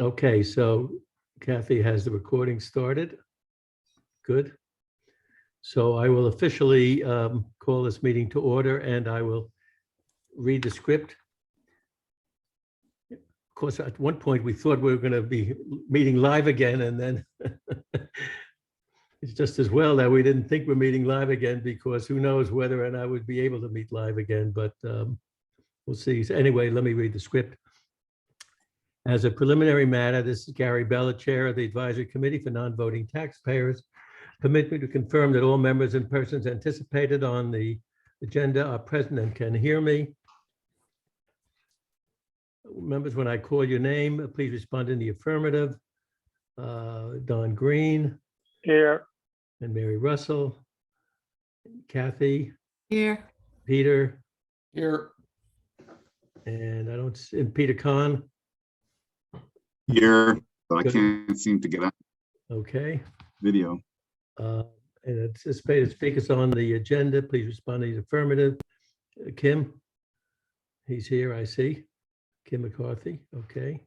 Okay, so Kathy has the recording started. Good. So I will officially call this meeting to order, and I will read the script. Of course, at one point we thought we were going to be meeting live again, and then it's just as well that we didn't think we're meeting live again, because who knows whether or not we'd be able to meet live again, but we'll see. So anyway, let me read the script. As a preliminary matter, this is Gary Bella, Chair of the Advisory Committee for Non-Voting Taxpayers. Permit me to confirm that all members and persons anticipated on the agenda are present and can hear me. Members, when I call your name, please respond in the affirmative. Don Green. Here. And Mary Russell. Kathy. Here. Peter. Here. And Peter Kahn. Here, but I Good. can't seem to get on Okay. video. And anticipated speakers on the agenda, please respond in the affirmative. Kim, he's here, I see. Kim McCarthy, okay.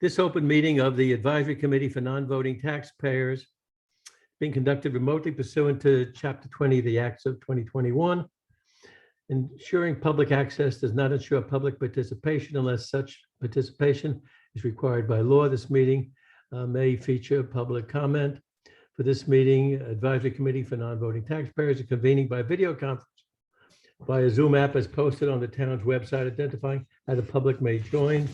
This open meeting of the Advisory Committee for Non-Voting Taxpayers being conducted remotely pursuant to Chapter 20 of the Acts of 2021. Ensuring public access does not ensure public participation unless such participation is required by law. This meeting may feature public comment. For this meeting, Advisory Committee for Non-Voting Taxpayers are convening by video conference via Zoom app as posted on the town's website, identifying how the public may join.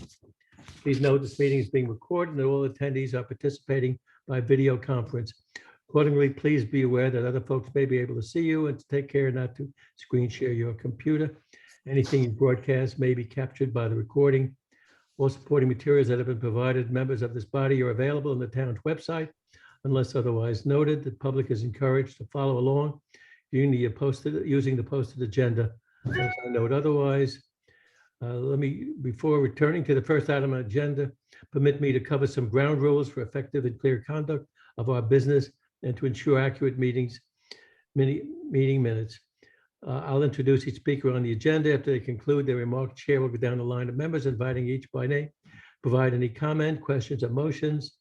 Please note this meeting is being recorded and all attendees are participating by video conference. Accordingly, please be aware that other folks may be able to see you, and to take care not to screen share your computer. Anything you broadcast may be captured by the recording. All supporting materials that have been provided members of this body are available on the town's website. Unless otherwise noted, the public is encouraged to follow along using the posted agenda. Unless I note otherwise. Before returning to the first item on the agenda, permit me to cover some ground rules for effective and clear conduct of our business and to ensure accurate meeting minutes. I'll introduce each speaker on the agenda. After they conclude their remarks, Chair will go down the line of members, inviting each by name. Provide any comment, questions, or motions.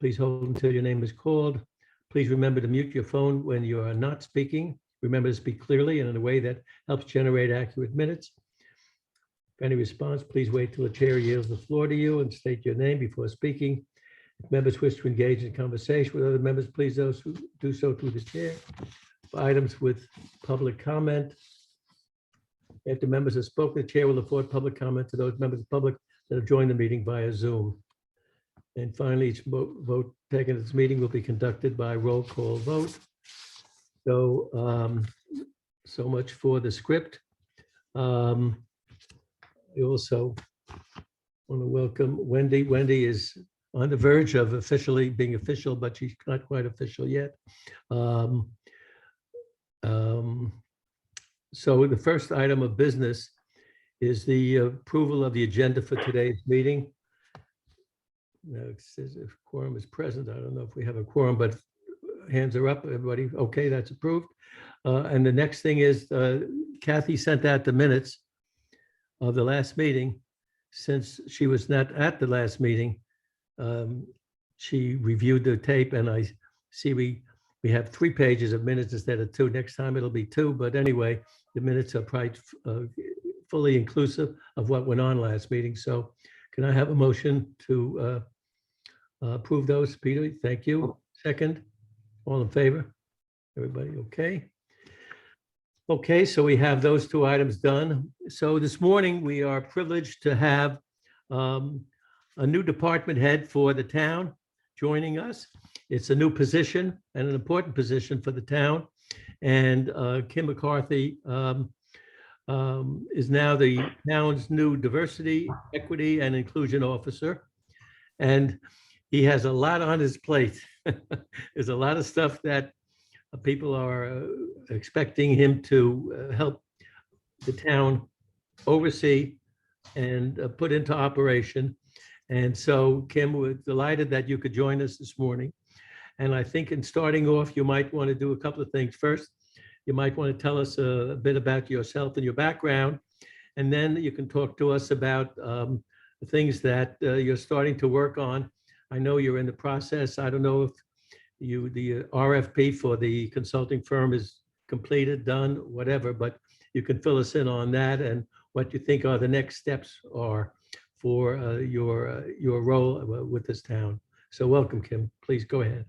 Please hold until your name is called. Please remember to mute your phone when you are not speaking. Remember to speak clearly and in a way that helps generate accurate minutes. For any response, please wait till the chair yields the floor to you and state your name before speaking. If members wish to engage in conversation with other members, please do so through the chair. For items with public comment, after members have spoken, the chair will afford public comment to those members of the public that have joined the meeting via Zoom. And finally, each vote taken at this meeting will be conducted by roll call vote. So, so much for the script. I also want to welcome Wendy. Wendy is on the verge of officially being official, but she's not quite official yet. So the first item of business is the approval of the agenda for today's meeting. Now, it says if quorum is present. I don't know if we have a quorum, but hands are up. Everybody, okay, that's approved. And the next thing is Kathy sent out the minutes of the last meeting. Since she was not at the last meeting, she reviewed the tape, and I see we have 3 pages of minutes instead of 2. Next time it'll be 2, but anyway, the minutes are probably fully inclusive of what went on last meeting. So can I have a motion to approve those? Peter, thank you. Second, all in favor? Everybody okay? Okay, so we have those 2 items done. So this morning we are privileged to have a new department head for the town joining us. It's a new position and an important position for the town. And Kim McCarthy is now the town's new diversity, equity, and inclusion officer. And he has a lot on his plate. There's a lot of stuff that people are expecting him to help the town oversee and put into operation. And so, Kim, we're delighted that you could join us this morning. And I think in starting off, you might want to do a couple of things. First, you might want to tell us a bit about yourself and your background, and then you can talk to us about things that you're starting to work on. I know you're in the process. I don't know if the RFP for the consulting firm is completed, done, whatever, but you can fill us in on that and what you think are the next steps are for your role with this town. So welcome, Kim. Please go ahead.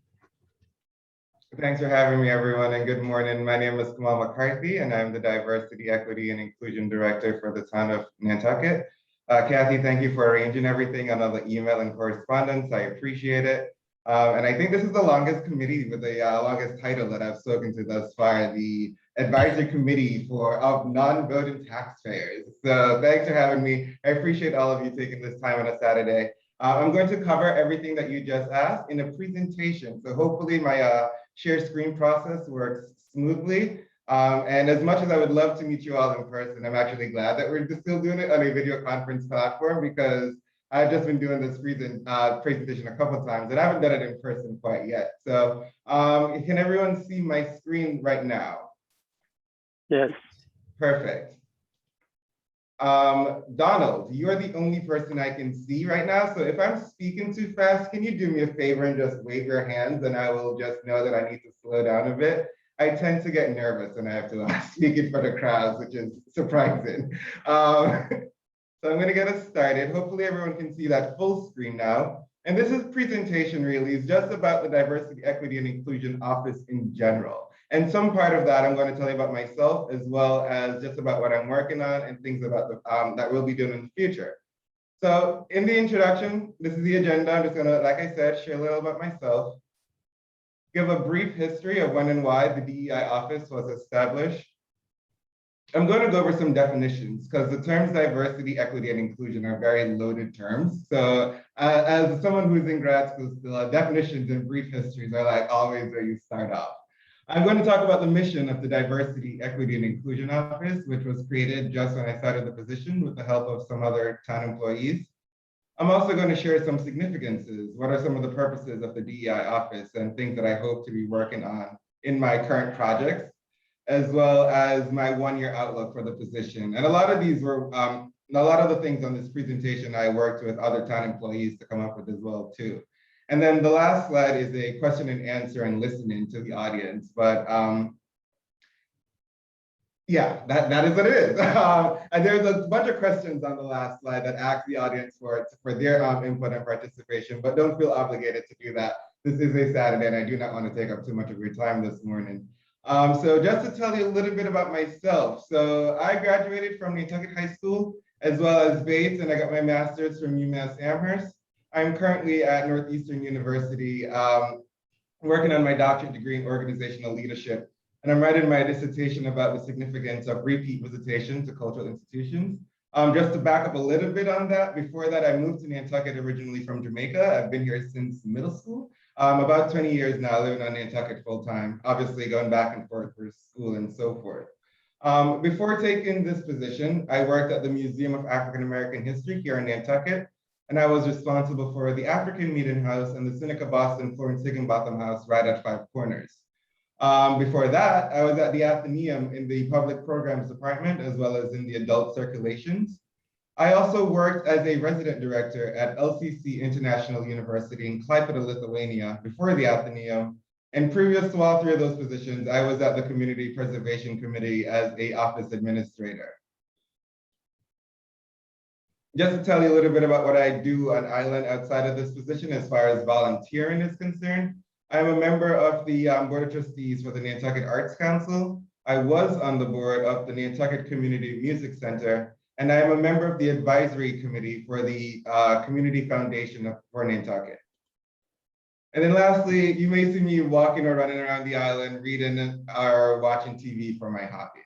Thanks for having me, everyone, and good morning. My name is Kamal McCarthy, and I'm the Diversity, Equity, and Inclusion Director for the town of Nantucket. Kathy, thank you for arranging everything on all the email and correspondence. I appreciate it. And I think this is the longest committee with the longest title that I've spoken to thus far, the Advisory Committee of Non-Voting Taxpayers. So thanks for having me. I appreciate all of you taking this time on a Saturday. I'm going to cover everything that you just asked in a presentation. So hopefully my share screen process works smoothly. And as much as I would love to meet you all in person, I'm actually glad that we're still doing it on a video conference platform, because I've just been doing this presentation a couple of times and I haven't done it in person quite yet. So can everyone see my screen right now? Yes. Perfect. Donald, you're the only person I can see right now. So if I'm speaking too fast, can you do me a favor and just wave your hands and I will just know that I need to slow down a bit. I tend to get nervous and I have to speak in front of crowds, which is surprising. So I'm going to get us started. Hopefully everyone can see that full screen now. And this presentation really is just about the Diversity, Equity, and Inclusion Office in general. And some part of that I'm going to tell you about myself, as well as just about what I'm working on and things about that we'll be doing in the future. So in the introduction, this is the agenda. I'm just going to, like I said, share a little about myself, give a brief history of when and why the DEI office was established. I'm going to go over some definitions because the terms diversity, equity, and inclusion are very loaded terms. So as someone who's in grad school still, definitions and brief histories are like always where you start off. I'm going to talk about the mission of the Diversity, Equity, and Inclusion Office, which was created just when I started the position with the help of some other town employees. I'm also going to share some significances. What are some of the purposes of the DEI office and things that I hope to be working on in my current projects, as well as my one-year outlook for the position. And a lot of these were, a lot of the things on this presentation I worked with other town employees to come up with as well too. And then the last slide is a question and answer and listening to the audience. But yeah, that is what it is. And there's a bunch of questions on the last slide that ask the audience for their input and participation, but don't feel obligated to do that. This is a Saturday and I do not want to take up too much of your time this morning. So just to tell you a little bit about myself. So I graduated from Nantucket High School as well as Bates, and I got my master's from UMass Amherst. I'm currently at Northeastern University working on my doctorate degree in organizational leadership. And I'm writing my dissertation about the significance of repeat visitation to cultural institutions. Just to back up a little bit on that, before that, I moved to Nantucket originally from Jamaica. I've been here since middle school. About 20 years now, living on Nantucket full time, obviously going back and forth for school and so forth. Before taking this position, I worked at the Museum of African American History here in Nantucket, and I was responsible for the African Meeting House and the Seneca Boston Florence Higginbotham House right at Five Corners. Before that, I was at the Athenaeum in the Public Programs Department, as well as in the Adult Circulations. I also worked as a resident director at LCC International University in Klaipėda, Lithuania, before the Athenaeum. And previous to all three of those positions, I was at the Community Preservation Committee as an office administrator. Just to tell you a little bit about what I do on island outside of this position as far as volunteering is concerned, I'm a member of the Board of Trustees for the Nantucket Arts Council. I was on the board of the Nantucket Community Music Center, and I am a member of the advisory committee for the Community Foundation for Nantucket. And then lastly, you may see me walking or running around the island, reading or watching TV for my hobbies.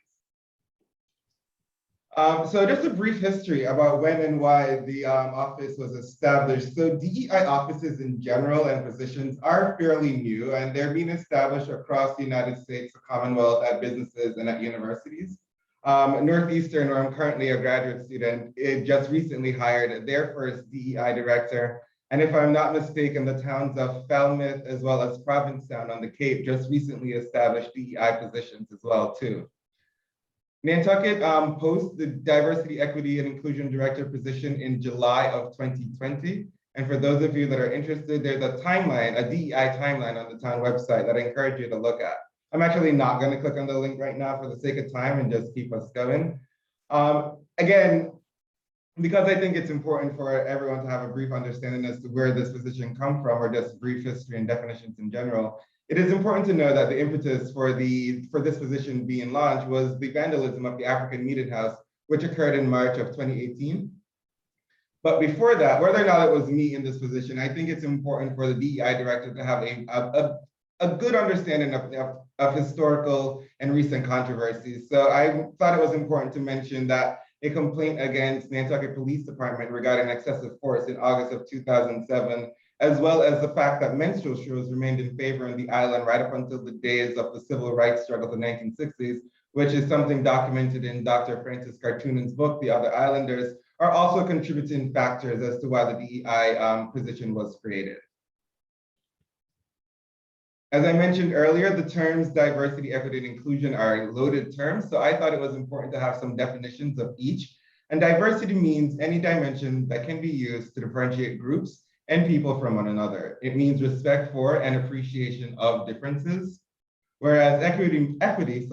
So just a brief history about when and why the office was established. So DEI offices in general and positions are fairly new, and they're being established across the United States, the Commonwealth, at businesses and at universities. Northeastern, where I'm currently a graduate student, it just recently hired their first DEI director. And if I'm not mistaken, the towns of Falmouth as well as Provincetown on the Cape just recently established DEI positions as well too. Nantucket posts the Diversity, Equity, and Inclusion Director position in July of 2020. And for those of you that are interested, there's a timeline, a DEI timeline on the town website that I encourage you to look at. I'm actually not going to click on the link right now for the sake of time and just keep us going. Again, because I think it's important for everyone to have a brief understanding as to where this position comes from, or just brief history and definitions in general, it is important to know that the impetus for this position being launched was the vandalism of the African Meeting House, which occurred in March of 2018. But before that, whether or not it was me in this position, I think it's important for the DEI director to have a good understanding of historical and recent controversies. So I thought it was important to mention that a complaint against Nantucket Police Department regarding excessive force in August of 2007, as well as the fact that minstrel shows remained in favor on the island right up until the days of the civil rights struggle of the 1960s, which is something documented in Dr. Francis Cartoonan's book, The Other Islanders, are also contributing factors as to why the DEI position was created. As I mentioned earlier, the terms diversity, equity, and inclusion are loaded terms, so I thought it was important to have some definitions of each. And diversity means any dimension that can be used to differentiate groups and people from one another. It means respect for and appreciation of differences, whereas equity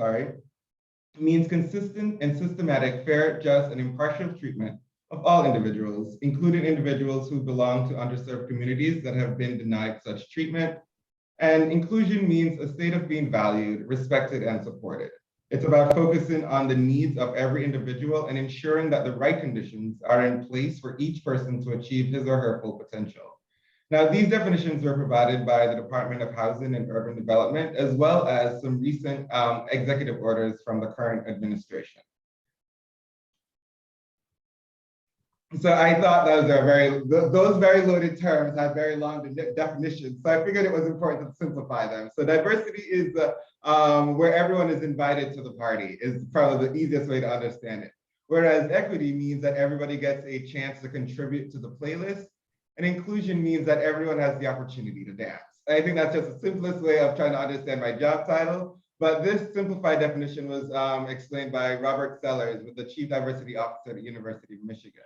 means consistent and systematic, fair, just, and impartial treatment of all individuals, including individuals who belong to underserved communities that have been denied such treatment. And inclusion means a state of being valued, respected, and supported. It's about focusing on the needs of every individual and ensuring that the right conditions are in place for each person to achieve his or her full potential. Now, these definitions were provided by the Department of Housing and Urban Development, as well as some recent executive orders from the current administration. So I thought those very loaded terms had very long definitions. So I figured it was important to simplify them. So diversity is where everyone is invited to the party, is probably the easiest way to understand it. Whereas equity means that everybody gets a chance to contribute to the playlist. And inclusion means that everyone has the opportunity to dance. I think that's just the simplest way of trying to understand my job title. But this simplified definition was explained by Robert Sellers, the Chief Diversity Officer at the University of Michigan.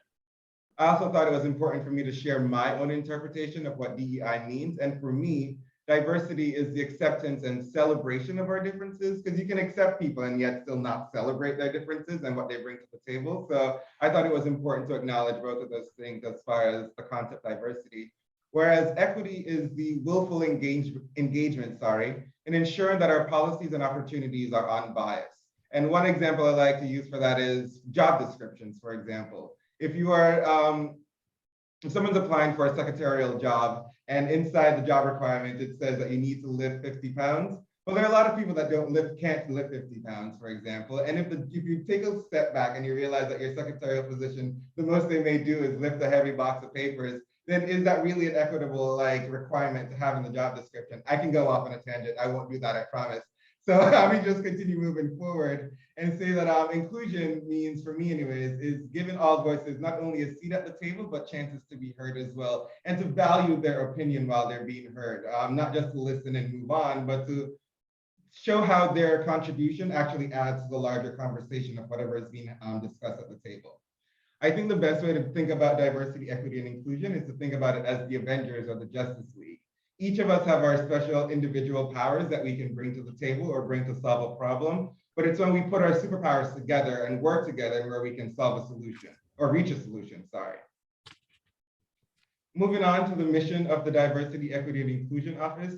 I also thought it was important for me to share my own interpretation of what DEI means. And for me, diversity is the acceptance and celebration of our differences, because you can accept people and yet still not celebrate their differences and what they bring to the table. So I thought it was important to acknowledge both of those things as far as the concept diversity. Whereas equity is the willful engagement, in ensuring that our policies and opportunities are unbiased. And one example I like to use for that is job descriptions, for example. If you are, if someone's applying for a secretarial job and inside the job requirement, it says that you need to lift 50 pounds. Well, there are a lot of people that can't lift 50 pounds, for example. And if you take a step back and you realize that your secretarial position, the most they may do is lift a heavy box of papers, then is that really an equitable requirement to have in the job description? I can go off on a tangent. I won't do that, I promise. So let me just continue moving forward and say that inclusion means, for me anyways, is giving all voices not only a seat at the table, but chances to be heard as well, and to value their opinion while they're being heard. Not just to listen and move on, but to show how their contribution actually adds to the larger conversation of whatever is being discussed at the table. I think the best way to think about diversity, equity, and inclusion is to think about it as the Avengers or the Justice League. Each of us have our special individual powers that we can bring to the table or bring to solve a problem, but it's when we put our superpowers together and work together where we can solve a solution, or reach a solution, sorry. Moving on to the mission of the Diversity, Equity, and Inclusion Office.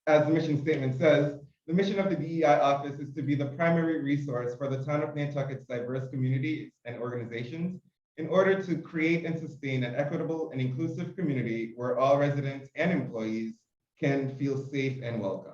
As the mission statement says, the mission of the DEI office is to be the primary resource for the town of Nantucket's diverse communities and organizations in order to create and sustain an equitable and inclusive community where all residents and employees can feel safe and welcome.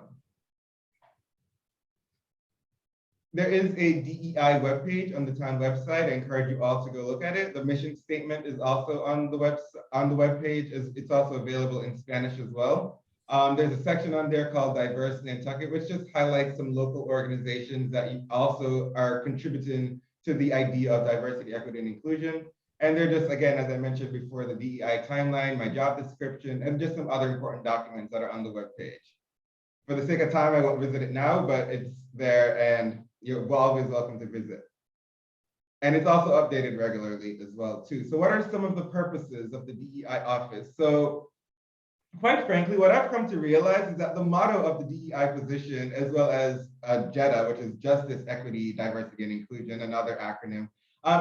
There is a DEI webpage on the town website. I encourage you all to go look at it. The mission statement is also on the webpage. It's also available in Spanish as well. There's a section on there called Diverse Nantucket, which just highlights some local organizations that also are contributing to the idea of diversity, equity, and inclusion. And they're just, again, as I mentioned before, the DEI timeline, my job description, and just some other important documents that are on the webpage. For the sake of time, I won't visit it now, but it's there and you're always welcome to visit. And it's also updated regularly as well too. So what are some of the purposes of the DEI office? So quite frankly, what I've come to realize is that the motto of the DEI position, as well as JEDA, which is Justice, Equity, Diversity, and Inclusion, another acronym,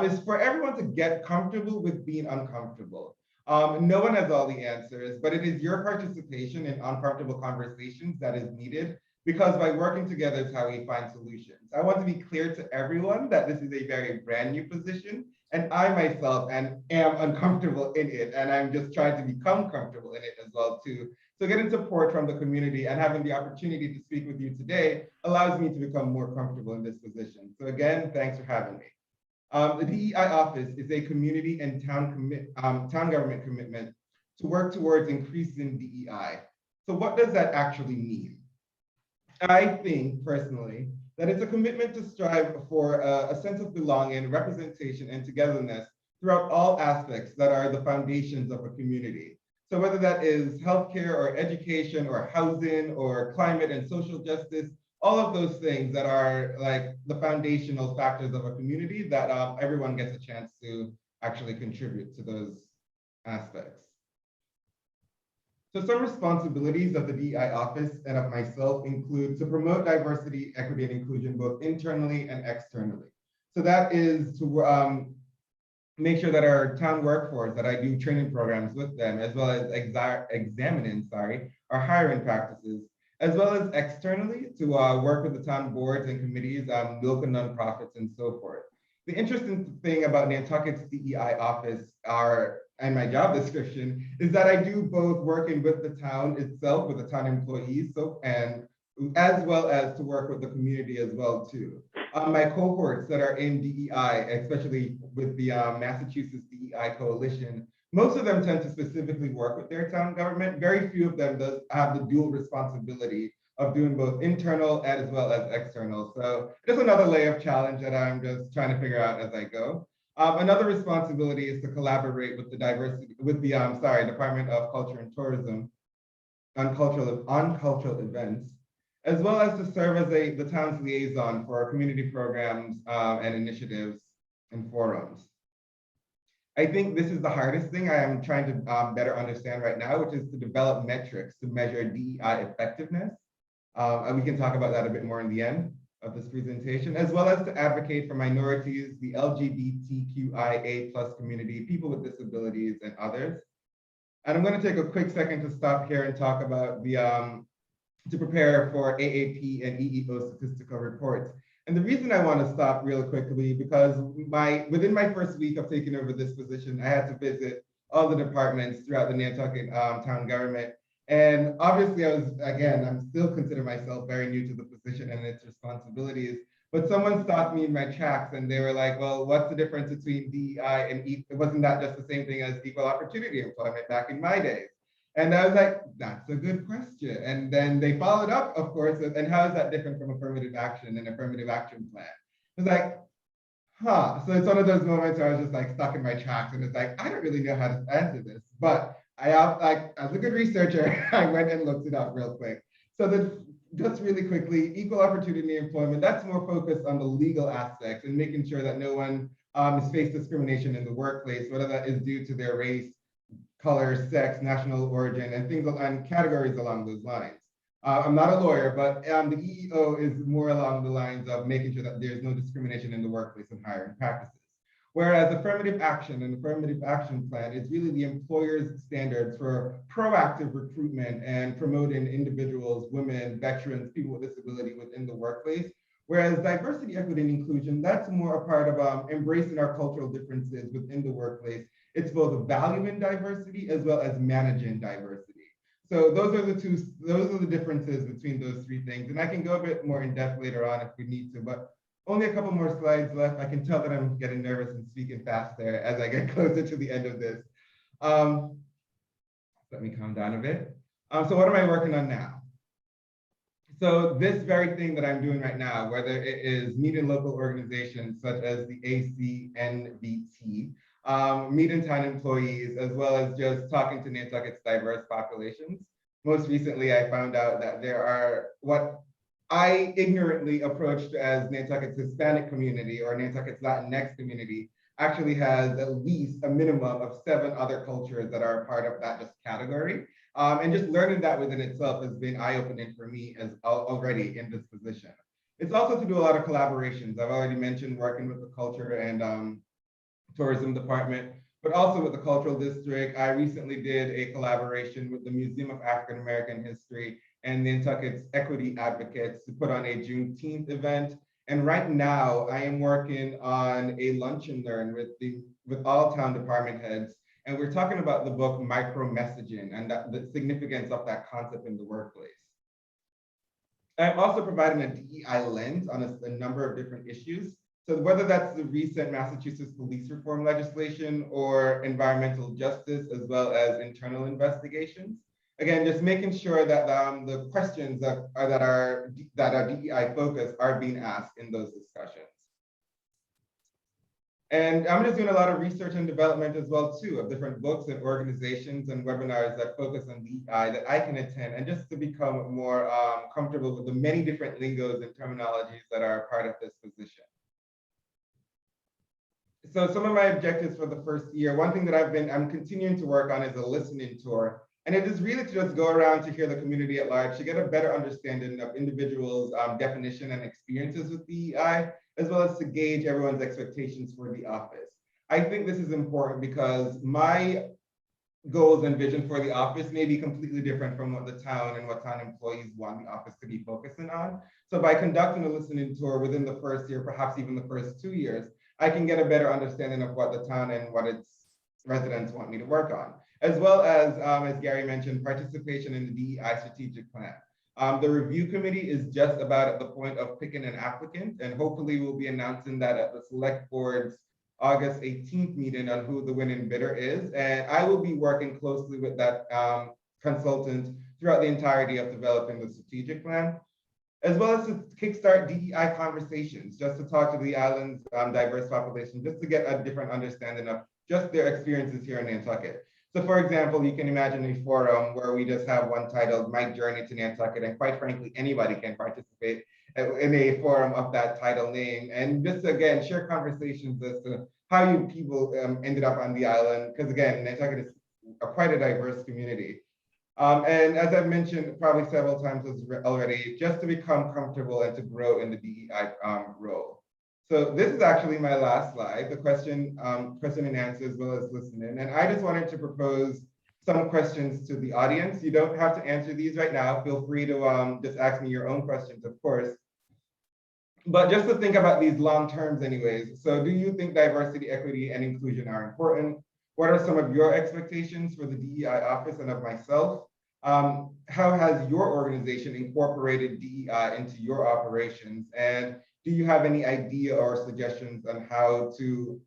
is for everyone to get comfortable with being uncomfortable. No one has all the answers, but it is your participation in uncomfortable conversations that is needed, because by working together is how we find solutions. I want to be clear to everyone that this is a very brand new position, and I myself am uncomfortable in it, and I'm just trying to become comfortable in it as well too. So getting support from the community and having the opportunity to speak with you today allows me to become more comfortable in this position. So again, thanks for having me. The DEI office is a community and town government commitment to work towards increasing DEI. So what does that actually mean? I think personally that it's a commitment to strive for a sense of belonging, representation, and togetherness throughout all aspects that are the foundations of a community. So whether that is healthcare or education or housing or climate and social justice, all of those things that are like the foundational factors of a community that everyone gets a chance to actually contribute to those aspects. So some responsibilities of the DEI office and of myself include to promote diversity, equity, and inclusion both internally and externally. So that is to make sure that our town workforce, that I do training programs with them, as well as examining our hiring practices, as well as externally to work with the town boards and committees, local nonprofits, and so forth. The interesting thing about Nantucket's DEI office and my job description is that I do both working with the town itself, with the town employees, and as well as to work with the community as well too. My cohorts that are in DEI, especially with the Massachusetts DEI Coalition, most of them tend to specifically work with their town government. Very few of them have the dual responsibility of doing both internal as well as external. So just another layer of challenge that I'm just trying to figure out as I go. Another responsibility is to collaborate with the Department of Culture and Tourism on cultural events, as well as to serve as the town's liaison for community programs and initiatives and forums. I think this is the hardest thing I am trying to better understand right now, which is to develop metrics to measure DEI effectiveness. And we can talk about that a bit more in the end of this presentation, as well as to advocate for minorities, the LGBTQIA+ community, people with disabilities, and others. And I'm going to take a quick second to stop here and talk about to prepare for AAP and EEO statistical reports. And the reason I want to stop real quickly, because within my first week of taking over this position, I had to visit all the departments throughout the Nantucket town government. And obviously I'm still consider myself very new to the position and its responsibilities, but someone stopped me in my tracks and they were like, well, what's the difference between DEI and wasn't that just the same thing as equal opportunity employment back in my days? And I was like, that's a good question. And then they followed up, of course, and how is that different from affirmative action and affirmative action plan? I was like, huh. So it's one of those moments where I was just like stuck in my tracks and it's like, I don't really know how to answer this, but as a good researcher, I went and looked it up real quick. So just really quickly, equal opportunity employment, that's more focused on the legal aspects and making sure that no one is faced discrimination in the workplace, whether that is due to their race, color, sex, national origin, and things and categories along those lines. I'm not a lawyer, but the EEO is more along the lines of making sure that there's no discrimination in the workplace and hiring practices. Whereas affirmative action and affirmative action plan is really the employer's standards for proactive recruitment and promoting individuals, women, veterans, people with disability within the workplace. Whereas diversity, equity, and inclusion, that's more a part of embracing our cultural differences within the workplace. It's both valuing diversity as well as managing diversity. So those are the differences between those three things. And I can go a bit more in depth later on if we need to, but only a couple more slides left. I can tell that I'm getting nervous and speaking faster as I get closer to the end of this. Let me calm down a bit. So what am I working on now? So this very thing that I'm doing right now, whether it is meeting local organizations such as the ACNBT, meeting town employees, as well as just talking to Nantucket's diverse populations. Most recently, I found out that there are what I ignorantly approached as Nantucket's Hispanic community or Nantucket's Latinx community actually has at least a minimum of 7 other cultures that are a part of that just category. And just learning that within itself has been eye-opening for me as already in this position. It's also to do a lot of collaborations. I've already mentioned working with the culture and tourism department, but also with the cultural district. I recently did a collaboration with the Museum of African American History and Nantucket's equity advocates to put on a Juneteenth event. And right now I am working on a lunch and learn with all town department heads. And we're talking about the book Micro Messaging and the significance of that concept in the workplace. I'm also providing a DEI lens on a number of different issues. So whether that's the recent Massachusetts police reform legislation or environmental justice, as well as internal investigations. Again, just making sure that the questions that are DEI focused are being asked in those discussions. And I'm just doing a lot of research and development as well too, of different books and organizations and webinars that focus on DEI that I can attend, and just to become more comfortable with the many different lingos and terminologies that are a part of this position. So some of my objectives for the first year, one thing that I'm continuing to work on is a listening tour. And it is really to just go around to hear the community at large, to get a better understanding of individuals' definition and experiences with DEI, as well as to gauge everyone's expectations for the office. I think this is important because my goals and vision for the office may be completely different from what the town and what town employees want the office to be focusing on. So by conducting a listening tour within the first year, perhaps even the first 2 years, I can get a better understanding of what the town and what its residents want me to work on, as well as Gary mentioned, participation in the DEI strategic plan. The review committee is just about at the point of picking an applicant, and hopefully we'll be announcing that at the select board's August 18th meeting on who the winning bidder is. And I will be working closely with that consultant throughout the entirety of developing the strategic plan, as well as to kickstart DEI conversations, just to talk to the island's diverse population, just to get a different understanding of just their experiences here in Nantucket. So for example, you can imagine a forum where we just have one titled My Journey to Nantucket, and quite frankly, anybody can participate in a forum of that title name. And just again, share conversations as to how you people ended up on the island, because again, Nantucket is quite a diverse community. And as I've mentioned probably several times already, just to become comfortable and to grow in the DEI role. So this is actually my last slide, the question and answer as well as listening. And I just wanted to propose some questions to the audience. You don't have to answer these right now. Feel free to just ask me your own questions, of course. But just to think about these long terms anyways. So do you think diversity, equity, and inclusion are important? What are some of your expectations for the DEI office and of myself? How has your organization incorporated DEI into your operations? And do you have any idea or suggestions on how to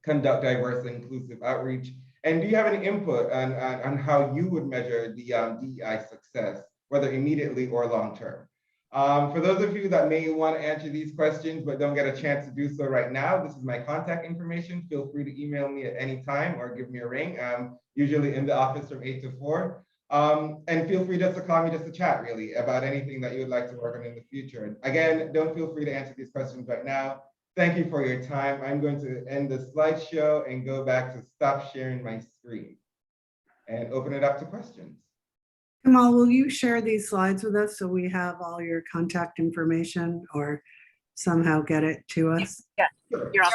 conduct diverse and inclusive outreach? And do you have any input on how you would measure the DEI success, whether immediately or long term? For those of you that may want to answer these questions but don't get a chance to do so right now, this is my contact information. Feel free to email me at any time or give me a ring. I'm usually in the office from 8 to 4. And feel free just to call me just to chat really about anything that you would like to work on in the future. And again, don't feel free to answer these questions right now. Thank you for your time. I'm going to end the slideshow and go back to stop sharing my screen and open it up to questions. Kamal, will you share these slides with us so we have all your contact information or somehow get it to us? Yeah, Sure. you're off.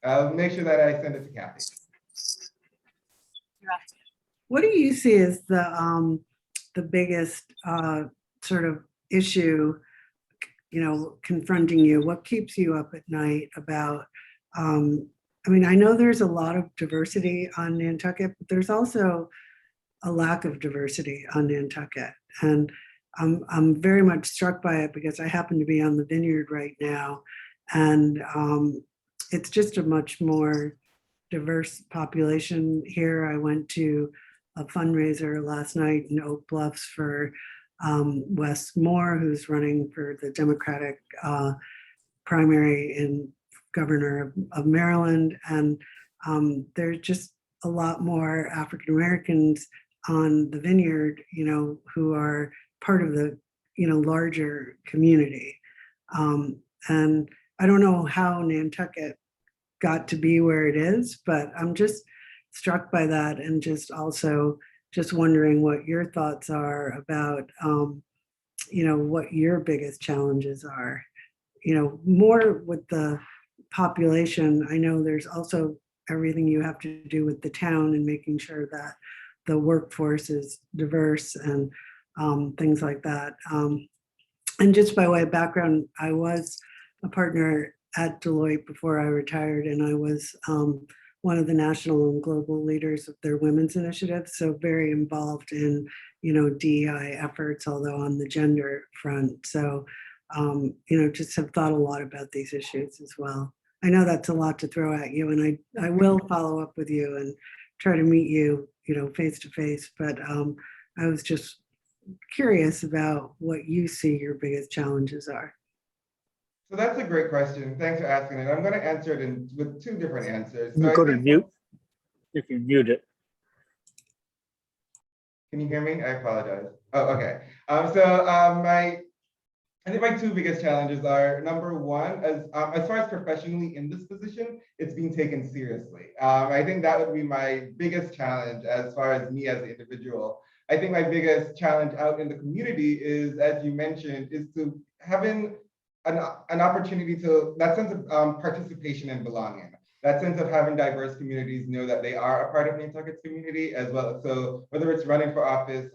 I'll make sure that I send it to Kathy. You're off. What do you see as the biggest sort of issue, confronting you? What keeps you up at night about, I mean, I know there's a lot of diversity on Nantucket, but there's also a lack of diversity on Nantucket. And I'm very much struck by it because I happen to be on the vineyard right now. And it's just a much more diverse population here. I went to a fundraiser last night in Oak Bluffs for Wes Moore, who's running for the Democratic primary in governor of Maryland. And there's just a lot more African Americans on the vineyard, who are part of the larger community. And I don't know how Nantucket got to be where it is, but I'm just struck by that, and just also just wondering what your thoughts are about, what your biggest challenges are, more with the population. I know there's also everything you have to do with the town and making sure that the workforce is diverse and things like that. And just by way of background, I was a partner at Deloitte before I retired, and I was one of the national and global leaders of their women's initiative. So very involved in, DEI efforts, although on the gender front. So, just have thought a lot about these issues as well. I know that's a lot to throw at you, and I will follow up with you and try to meet you, face to face. But I was just curious about what you see your biggest challenges are. So that's a great question. Thanks for asking it. I'm going to answer it with two different answers. You So go to mute. You can mute it. Can you hear me? I apologize. Oh, okay. I think my two biggest challenges are, number one, as far as professionally in this position, it's being taken seriously. I think that would be my biggest challenge as far as me as an individual. I think my biggest challenge out in the community is, as you mentioned, is to having an opportunity to, that sense of participation and belonging, that sense of having diverse communities know that they are a part of Nantucket's community as well. So whether it's running for office,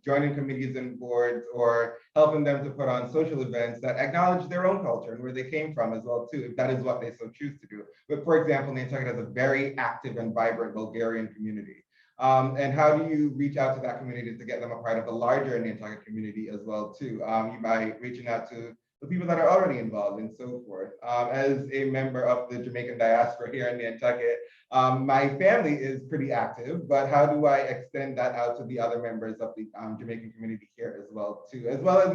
joining committees and boards, or helping them to put on social events that acknowledge their own culture and where they came from as well too, if that is what they so choose to do. But for example, Nantucket has a very active and vibrant Bulgarian community. And how do you reach out to that community to get them a part of the larger Nantucket community as well too? By reaching out to the people that are already involved and so forth. As a member of the Jamaican diaspora here in Nantucket, my family is pretty active, but how do I extend that out to the other members of the Jamaican community here as well too, as well as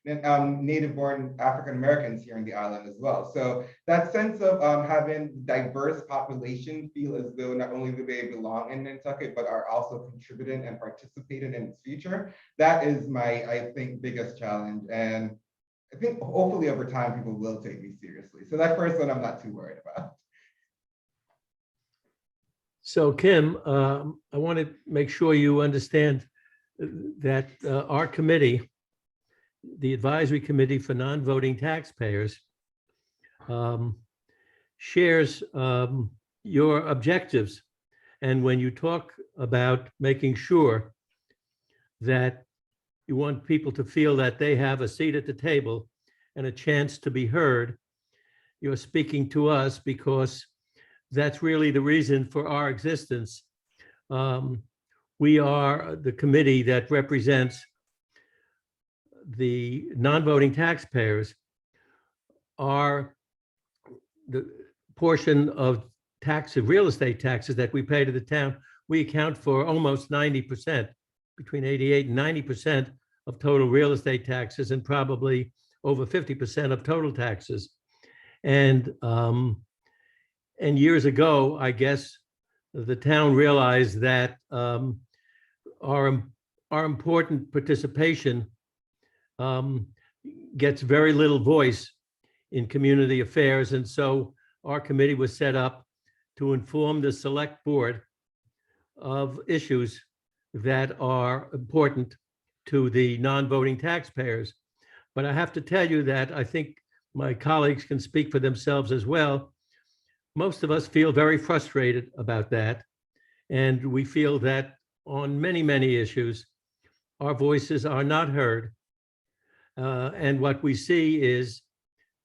native-born African Americans here in the island as well. So that sense of having diverse population feel as though not only do they belong in Nantucket, but are also contributing and participating in its future, that is my, I think, biggest challenge. And I think hopefully over time, people will take me seriously. So that first one, I'm not too worried about. So Kim, I want to make sure you understand that our committee, the Advisory Committee for Non-Voting Taxpayers, shares your objectives. And when you talk about making sure that you want people to feel that they have a seat at the table and a chance to be heard, you're speaking to us because that's really the reason for our existence. We are the committee that represents the non-voting taxpayers. Are the portion of real estate taxes that we pay to the town, we account for almost 90%, between 88 and 90% of total real estate taxes, and probably over 50% of total taxes. And years ago, I guess, the town realized that our important participation gets very little voice in community affairs. And so our committee was set up to inform the select board of issues that are important to the non-voting taxpayers. But I have to tell you that I think my colleagues can speak for themselves as well. Most of us feel very frustrated about that. And we feel that on many, many issues, our voices are not heard. And what we see is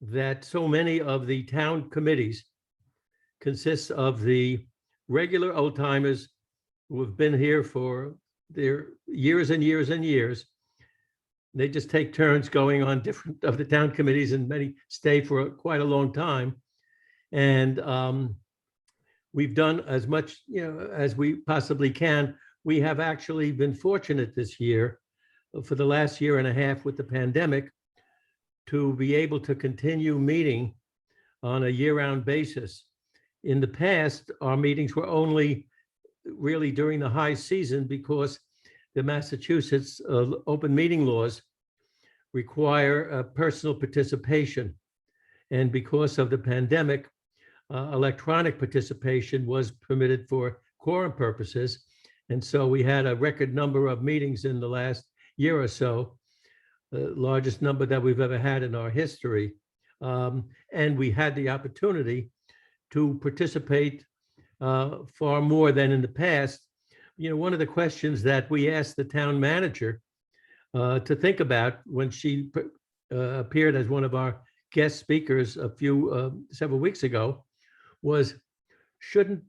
that so many of the town committees consist of the regular old timers who have been here for their years and years and years. They just take turns going on different of the town committees, and many stay for quite a long time. And we've done as much, as we possibly can. We have actually been fortunate this year, for the last year and a half with the pandemic, to be able to continue meeting on a year-round basis. In the past, our meetings were only really during the high season because the Massachusetts open meeting laws require personal participation. And because of the pandemic, electronic participation was permitted for quorum purposes. And so we had a record number of meetings in the last year or so, the largest number that we've ever had in our history. And we had the opportunity to participate far more than in the past. You know, one of the questions that we asked the town manager to think about when she appeared as one of our guest speakers several weeks ago was, shouldn't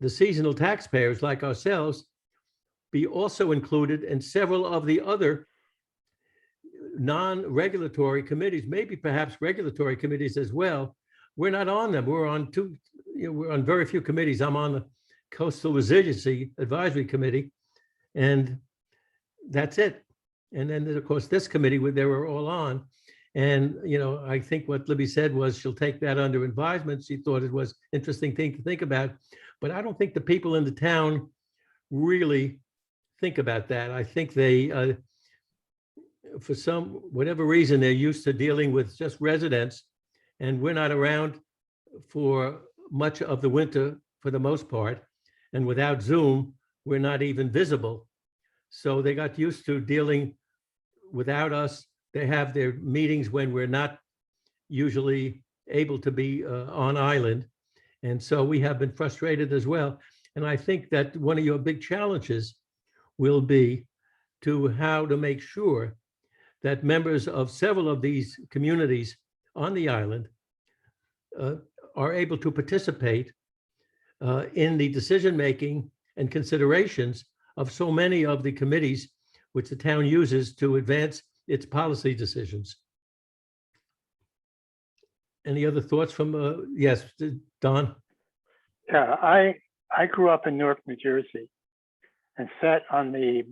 the seasonal taxpayers like ourselves be also included in several of the other non-regulatory committees, maybe perhaps regulatory committees as well? We're not on them. We're on we're on very few committees. I'm on the Coastal Resiliency Advisory Committee, and that's it. And then, of course, this committee, they were all on. And, you know, I think what Libby said was she'll take that under advisement. She thought it was an interesting thing to think about. But I don't think the people in the town really think about that. I think they, for whatever reason, they're used to dealing with just residents, and we're not around for much of the winter for the most part. And without Zoom, we're not even visible. So they got used to dealing without us. They have their meetings when we're not usually able to be on island. And so we have been frustrated as well. And I think that one of your big challenges will be how to make sure that members of several of these communities on the island are able to participate in the decision-making and considerations of so many of the committees which the town uses to advance its policy decisions. Any other thoughts from, yes, Don? Yeah, I grew up in Newark, New Jersey, and sat on the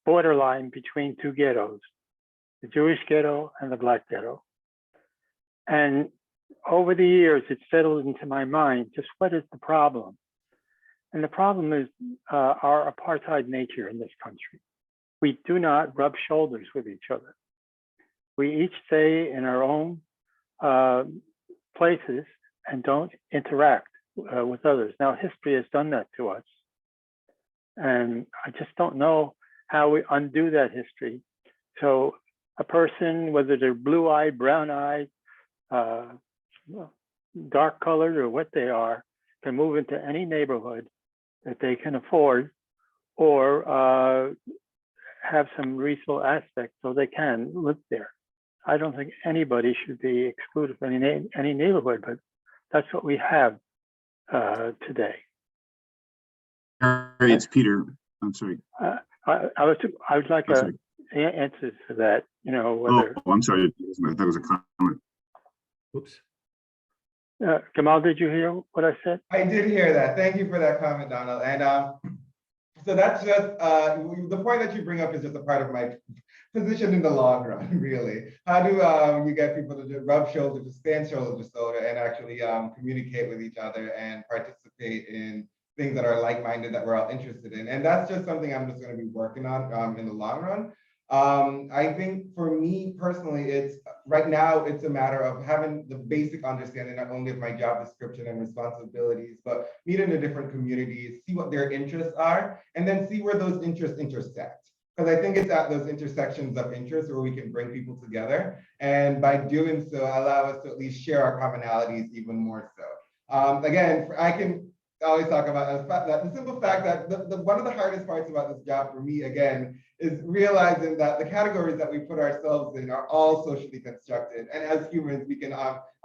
borderline between two ghettos, the Jewish ghetto and the Black ghetto. And over the years, it settled into my mind, just what is the problem? And the problem is our apartheid nature in this country. We do not rub shoulders with each other. We each stay in our own places and don't interact with others. Now, history has done that to us. And I just don't know how we undo that history. So a person, whether they're blue-eyed, brown-eyed, dark-colored, or what they are, can move into any neighborhood that they can afford, or have some reasonable aspect so they can live there. I don't think anybody should be excluded from any neighborhood, but that's what we have today. Harry, it's Peter. I'm sorry. I would like an answer to that. You know, whether. Oh, I'm sorry. That was a comment. Oops. Kamal, did you hear what I said? I did hear that. Thank you for that comment, Donald. And so that's just the point that you bring up is just a part of my position in the long run, really. How do you get people to rub shoulders, to stand shoulder to shoulder, and actually communicate with each other and participate in things that are like-minded that we're all interested in? And that's just something I'm just going to be working on in the long run. I think for me personally, right now it's a matter of having the basic understanding not only of my job description and responsibilities, but meeting the different communities, see what their interests are, and then see where those interests intersect. Because I think it's at those intersections of interest where we can bring people together. And by doing so, allow us to at least share our commonalities even more so. Again, I can always talk about the simple fact that one of the hardest parts about this job for me, again, is realizing that the categories that we put ourselves in are all socially constructed. And as humans, we can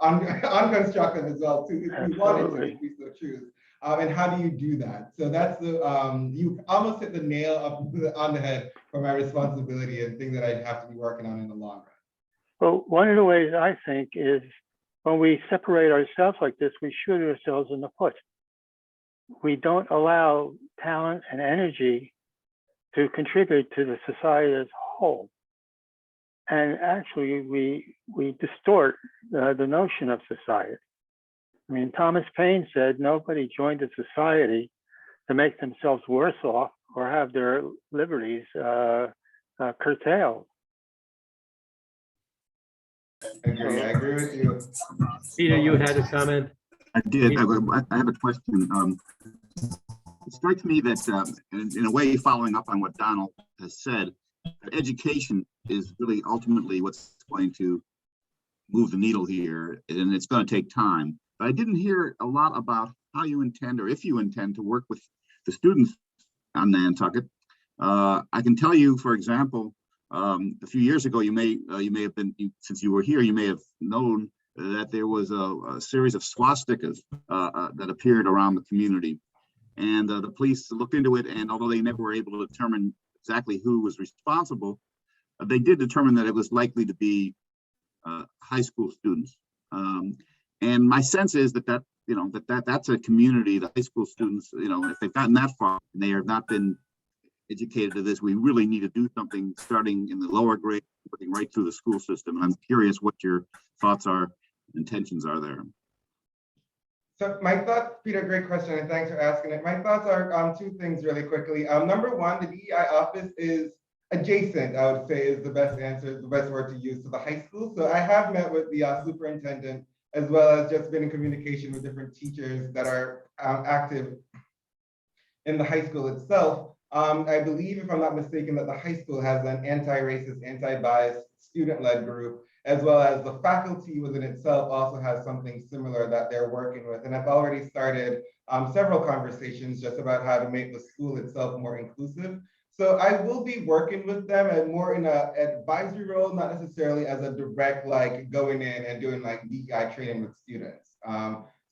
unconstruct them as well too, if we wanted to, if we so choose. And how do you do that? So that's you almost hit the nail on the head for my responsibility and thing that I have to be working on in the long run. Well, one of the ways I think is when we separate ourselves like this, we shoot ourselves in the foot. We don't allow talent and energy to contribute to the society as a whole. And actually, we distort the notion of society. I mean, Thomas Paine said nobody joined a society to make themselves worse off or have their liberties curtailed. I agree with you. Peter, you had a comment? I did. I have a question. It strikes me that, in a way, following up on what Donald has said, education is really ultimately what's going to move the needle here, and it's going to take time. But I didn't hear a lot about how you intend, or if you intend, to work with the students on Nantucket. I can tell you, for example, a few years ago, you may have been, since you were here, you may have known that there was a series of swastikas that appeared around the community. And the police looked into it, and although they never were able to determine exactly who was responsible, they did determine that it was likely to be high school students. And my sense is that's a community, the high school students, if they've gotten that far and they have not been educated to this, we really need to do something starting in the lower grade, working right through the school system. And I'm curious what your thoughts are, intentions are there. So my thoughts, Peter, great question, and thanks for asking it. My thoughts are two things really quickly. Number one, the DEI office is adjacent, I would say is the best answer, the best word to use, to the high school. So I have met with the superintendent, as well as just been in communication with different teachers that are active in the high school itself. I believe, if I'm not mistaken, that the high school has an anti-racist, anti-biased student-led group, as well as the faculty within itself also has something similar that they're working with. And I've already started several conversations just about how to make the school itself more inclusive. So I will be working with them and more in an advisory role, not necessarily as a direct, like going in and doing like DEI training with students.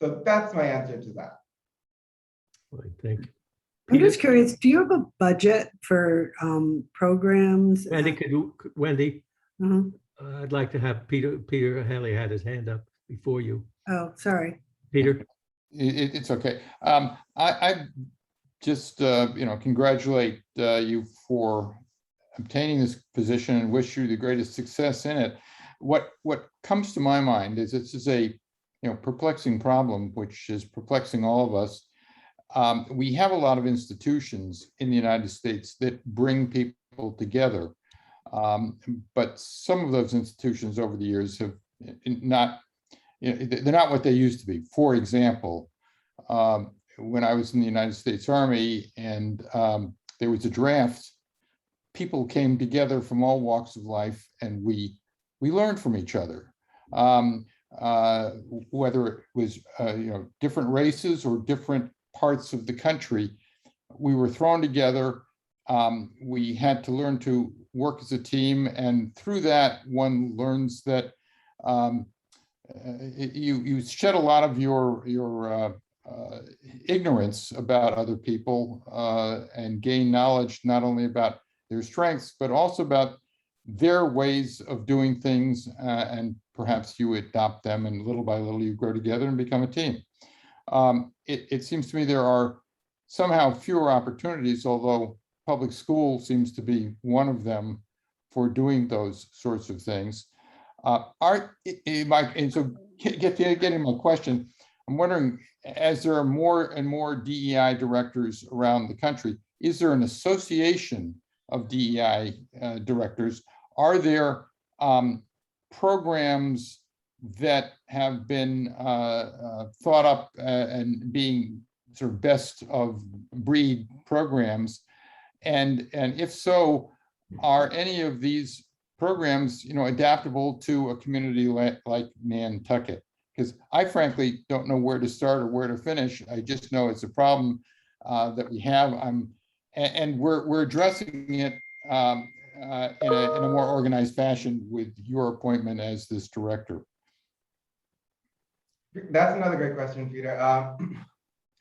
So that's my answer to that. Right, thank you. I'm just Peter? curious, do you have a budget for programs? Wendy, Mhm. I'd like to have Peter Haley had his hand up before you. Oh, sorry. Peter? It's okay. I just, congratulate you for obtaining this position and wish you the greatest success in it. What comes to my mind is this is a perplexing problem, which is perplexing all of us. We have a lot of institutions in the United States that bring people together. But some of those institutions over the years have not, they're not what they used to be. For example, when I was in the United States Army and there was a draft, people came together from all walks of life and we learned from each other. Whether it was different races or different parts of the country, we were thrown together. We had to learn to work as a team, and through that, one learns that you shed a lot of your ignorance about other people and gain knowledge not only about their strengths, but also about their ways of doing things, and perhaps you adopt them, and little by little you grow together and become a team. It seems to me there are somehow fewer opportunities, although public school seems to be one of them for doing those sorts of things. And so getting my question, I'm wondering, as there are more and more DEI directors around the country, is there an association of DEI directors? Are there programs that have been thought up and being sort of best of breed programs? And if so, are any of these programs, adaptable to a community like Nantucket? Because I frankly don't know where to start or where to finish. I just know it's a problem that we have. And we're addressing it in a more organized fashion with your appointment as this director. That's another great question, Peter.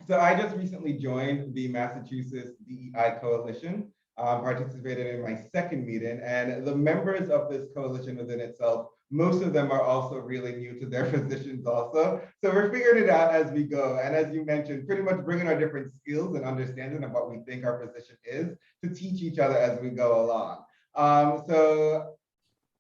So I just recently joined the Massachusetts DEI Coalition, participated in my second meeting, and the members of this coalition within itself, most of them are also really new to their positions also. So we're figuring it out as we go. And as you mentioned, pretty much bringing our different skills and understanding of what we think our position is to teach each other as we go along. So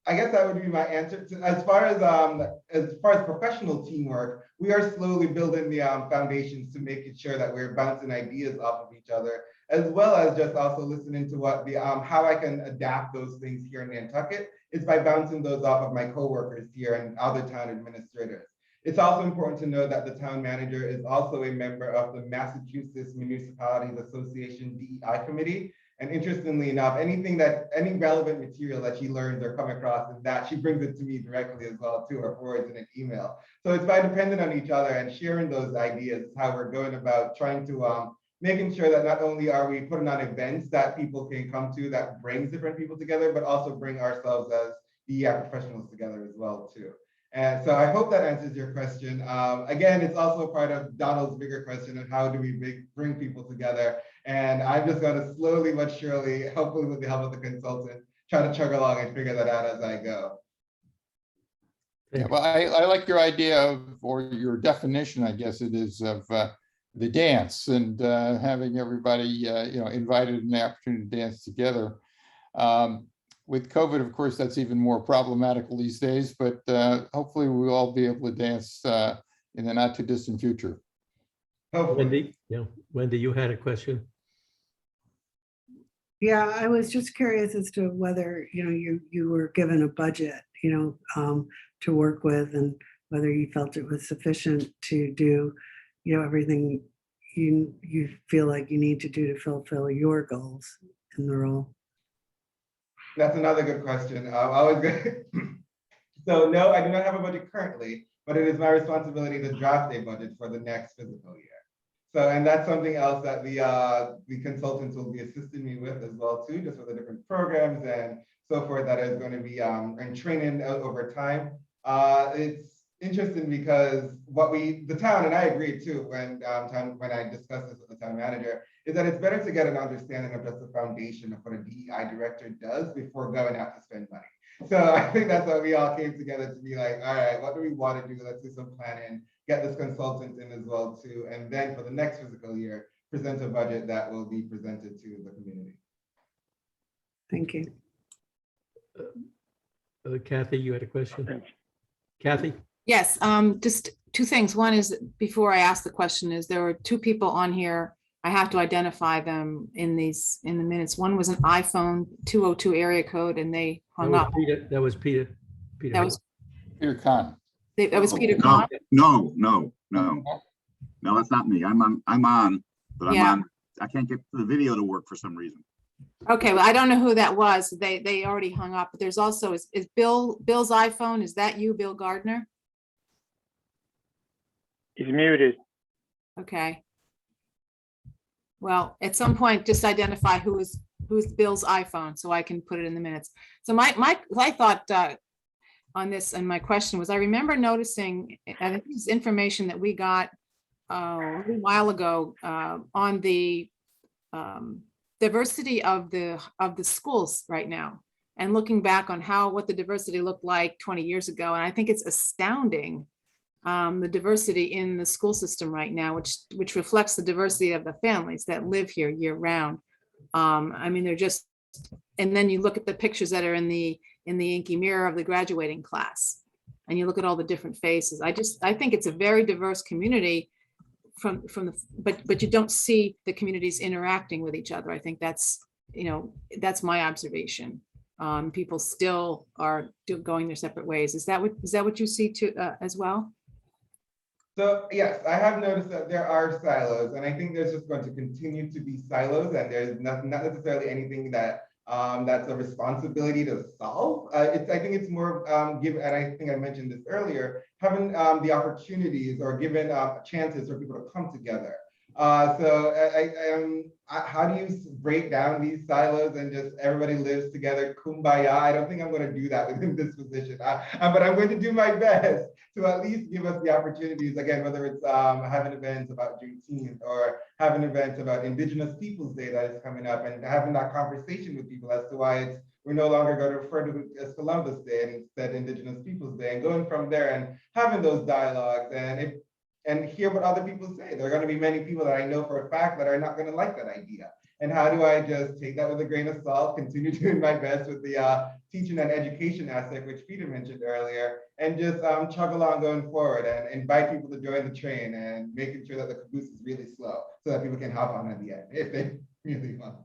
I guess that would be my answer. As far as professional teamwork, we are slowly building the foundations to making sure that we're bouncing ideas off of each other, as well as just also listening to what the how I can adapt those things here in Nantucket is by bouncing those off of my coworkers here and other town administrators. It's also important to know that the town manager is also a member of the Massachusetts Municipalities Association DEI committee. And interestingly enough, any relevant material that she learns or come across is that she brings it to me directly as well too, or forwards in an email. So it's by depending on each other and sharing those ideas is how we're going about trying to making sure that not only are we putting on events that people can come to that brings different people together, but also bring ourselves as DEI professionals together as well too. And so I hope that answers your question. Again, it's also part of Donald's bigger question of how do we bring people together. And I'm just going to slowly but surely, hopefully with the help of the consultant, try to chug along and figure that out as I go. Yeah, well, I like your idea of, or your definition, I guess it is, of the dance and having everybody, invited and the opportunity to dance together. With COVID, of course, that's even more problematical these days, but hopefully we'll all be able to dance in the not too distant future. Hopefully. Wendy, you had a question? Yeah, I was just curious as to whether, you were given a budget, to work with, and whether you felt it was sufficient to do, everything you feel like you need to do to fulfill your goals in the role. That's another good question. So no, I do not have a budget currently, but it is my responsibility to draft a budget for the next fiscal year. So, and that's something else that the consultants will be assisting me with as well too, just for the different programs and so forth that is going to be and training over time. It's interesting because the town, and I agree too when I discussed this with the town manager, is that it's better to get an understanding of just the foundation of what a DEI director does before going out to spend money. So I think that's why we all came together to be like, all right, what do we want to do? Let's do some planning, get this consultant in as well too. And then for the next fiscal year, present a budget that will be presented to the community. Thank you. Kathy, you had a question? Kathy? Yes, just two things. One is, before I ask the question, is there were two people on here. I have to identify them in the minutes. One was an iPhone 202 area code and they hung up. That was Peter. That was Peter Kahn. That was Peter No, Kahn. no, that's not me. I'm on, but I'm Yeah. on. I can't get the video to work for some reason. Okay, well, I don't know who that was. They already hung up, but there's also, is Bill's iPhone, is that you, Bill Gardner? He's muted. Okay. Well, at some point, just identify who's Bill's iPhone so I can put it in the minutes. So my thought on this, and my question was, I remember noticing, I think this information that we got a little while ago on the diversity of the schools right now, and looking back on what the diversity looked like 20 years ago. And I think it's astounding, the diversity in the school system right now, which reflects the diversity of the families that live here year round. I mean, they're just, and then you look at the pictures that are in the inky mirror of the graduating class, and you look at all the different faces. I think it's a very diverse community but you don't see the communities interacting with each other. I think that's my observation. People still are going their separate ways. Is that what you see too as well? So yes, I have noticed that there are silos, and I think there's just going to continue to be silos, and there's not necessarily anything that that's a responsibility to solve. I think it's more and I think I mentioned this earlier, having the opportunities or given chances for people to come together. So how do you break down these silos and just everybody lives together, kumbaya? I don't think I'm going to do that within this position, but I'm going to do my best to at least give us the opportunities, again, whether it's having events about Juneteenth or having events about Indigenous Peoples Day that is coming up, and having that conversation with people as to why we're no longer going to refer to it as Columbus Day and instead Indigenous Peoples Day, and going from there and having those dialogues and hear what other people say. There are going to be many people that I know for a fact that are not going to like that idea. And how do I just take that with a grain of salt, continue doing my best with the teaching and education aspect, which Peter mentioned earlier, and just chug along going forward and invite people to join the train and making sure that the caboose is really slow so that people can hop on at the end if they really want to.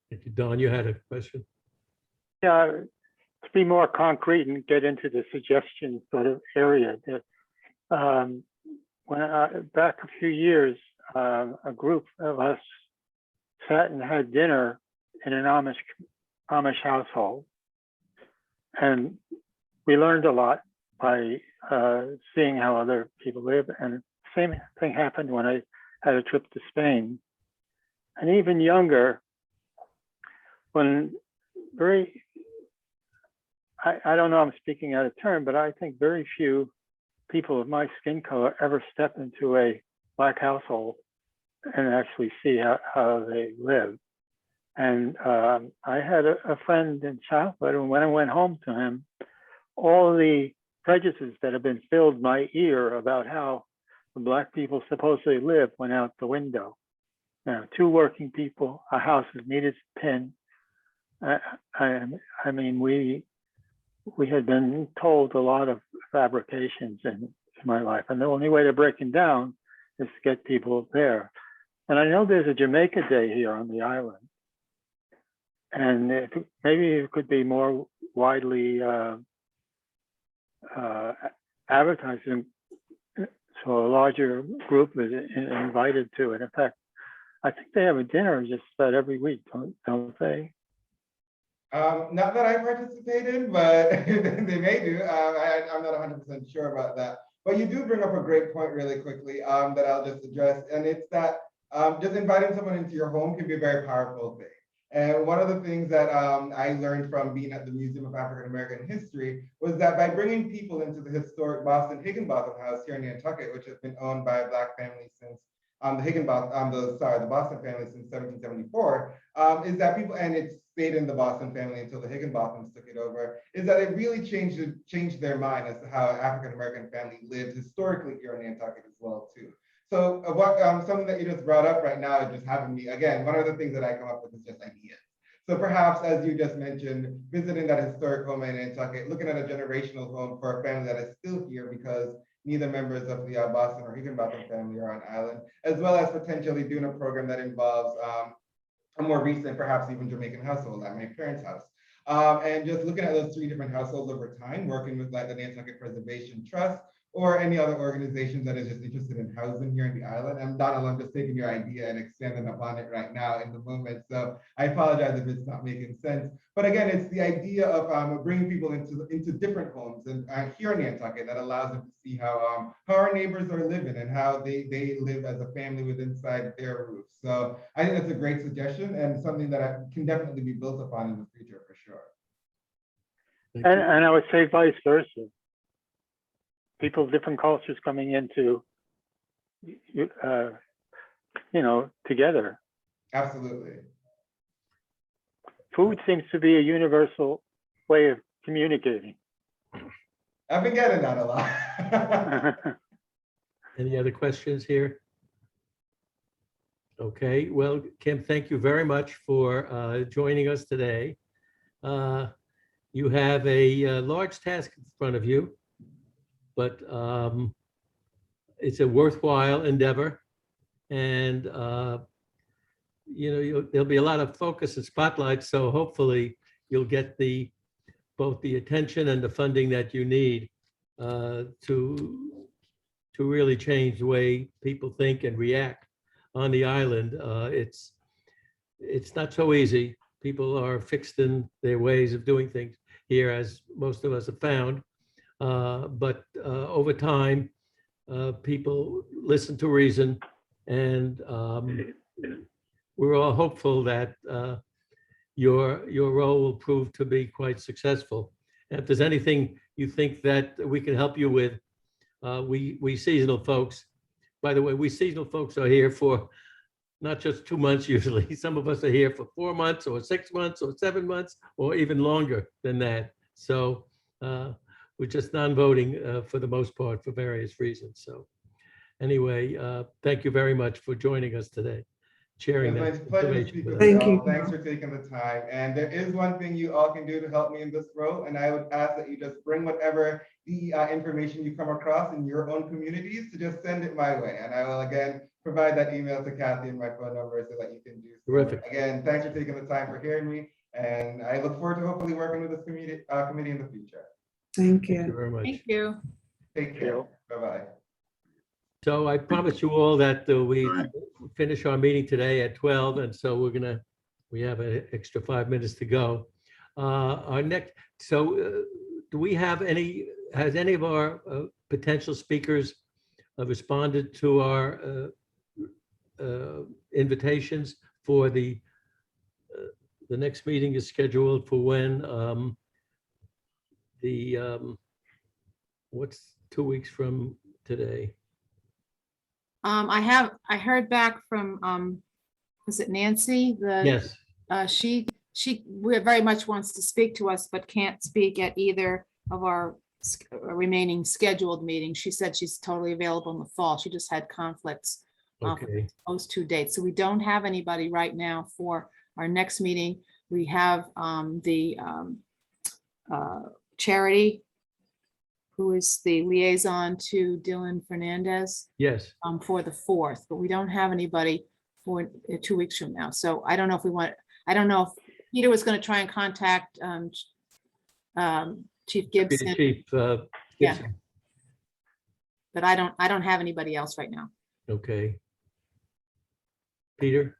Thank you. Don, you had a question? Yeah, to be more concrete and get into the suggestion sort of area that when back a few years, a group of us sat and had dinner in an Amish household, and we learned a lot by seeing how other people live. And same thing happened when I had a trip to Spain, and even younger. When I don't know, I'm speaking out of turn, but I think very few people of my skin color ever step into a Black household and actually see how they live. And I had a friend in childhood, and when I went home to him, all the prejudices that have been filled my ear about how the Black people supposedly live went out the window. Now, 2 working people, a house is neat as a pin. I mean, we had been told a lot of fabrications in my life, and the only way to break them down is to get people there. And I know there's a Jamaica Day here on the island, and maybe it could be more widely advertised, so a larger group is invited to it. In fact, I think they have a dinner just about every week, don't they? Not that I participate in, but they may do. I'm not 100% sure about that. But you do bring up a great point really quickly that I'll just address. And it's that just inviting someone into your home can be a very powerful thing. And one of the things that I learned from being at the Museum of African American History was that by bringing people into the historic Boston Higginbotham House here in Nantucket, which has been owned by a Black family since the Boston family since 1774, is that people, and it's stayed in the Boston family until the Higginbothams took it over, is that it really changed their mind as to how African American family lived historically here in Nantucket as well too. So something that you just brought up right now is just having me, again, one of the things that I come up with is just ideas. So perhaps, as you just mentioned, visiting that historic home in Nantucket, looking at a generational home for a family that is still here because neither members of the Boston or Higginbotham family are on island, as well as potentially doing a program that involves a more recent, perhaps even Jamaican household at my parents' house. And just looking at those 3 different households over time, working with like the Nantucket Preservation Trust or any other organization that is just interested in housing here in the island. And Donald, I'm just taking your idea and expanding upon it right now in the moment. So I apologize if it's not making sense. But again, it's the idea of bringing people into different homes and here in Nantucket that allows them to see how our neighbors are living and how they live as a family within inside their roof. So I think that's a great suggestion and something that can definitely be built upon in the future for sure. And I would say vice versa. People of different cultures coming into, together. Absolutely. Food seems to be a universal way of communicating. I've been getting that a lot. Any other questions here? Okay, well, Kim, thank you very much for joining us today. You have a large task in front of you, but it's a worthwhile endeavor. And, there'll be a lot of focus and spotlight, so hopefully you'll get both the attention and the funding that you need to really change the way people think and react on the island. It's not so easy. People are fixed in their ways of doing things here, as most of us have found. But over time, people listen to reason, and we're all hopeful that your role will prove to be quite successful. And if there's anything you think that we can help you with, we seasonal folks, by the way, we seasonal folks are here for not just 2 months usually. Some of us are here for 4 months or 6 months or 7 months or even longer than that. So we're just non-voting for the most part for various reasons. So anyway, thank you very much for joining us today. sharing It's that my pleasure to information speak with with us. you Thank you. all. Thanks for taking the time. And there is one thing you all can do to help me in this role, and I would ask that you just bring whatever the information you come across in your own communities to just send it my way. And I will again provide that email to Kathy and my phone number so that you can do so. Terrific. Again, thanks for taking the time for hearing me. And I look forward to hopefully working with this committee in the future. Thank Thank you you. very much. Thank you. Take care. Bye-bye. So I promise you all that we All right. finish our meeting today at 12, and so we have an extra 5 minutes to go. Our next, do we have has any of our potential speakers responded to our invitations for the next meeting is scheduled for when? What's 2 weeks from today? I heard back from, was it Nancy? Yes, She very much wants to speak to us, but can't speak at either of our remaining scheduled meetings. She said she's totally available in the fall. She just had conflicts for okay. those 2 dates. So we don't have anybody right now for our next meeting. We have the Charity, who is the liaison to Dylan Fernandez, Yes, for the 4th, but we don't have anybody for 2 weeks from now. So I don't know if we want, I don't know if Peter was going to try and contact Chief Deputy Gibson, Chief Yeah. Gibson. but I don't have anybody else right now. Okay. Peter?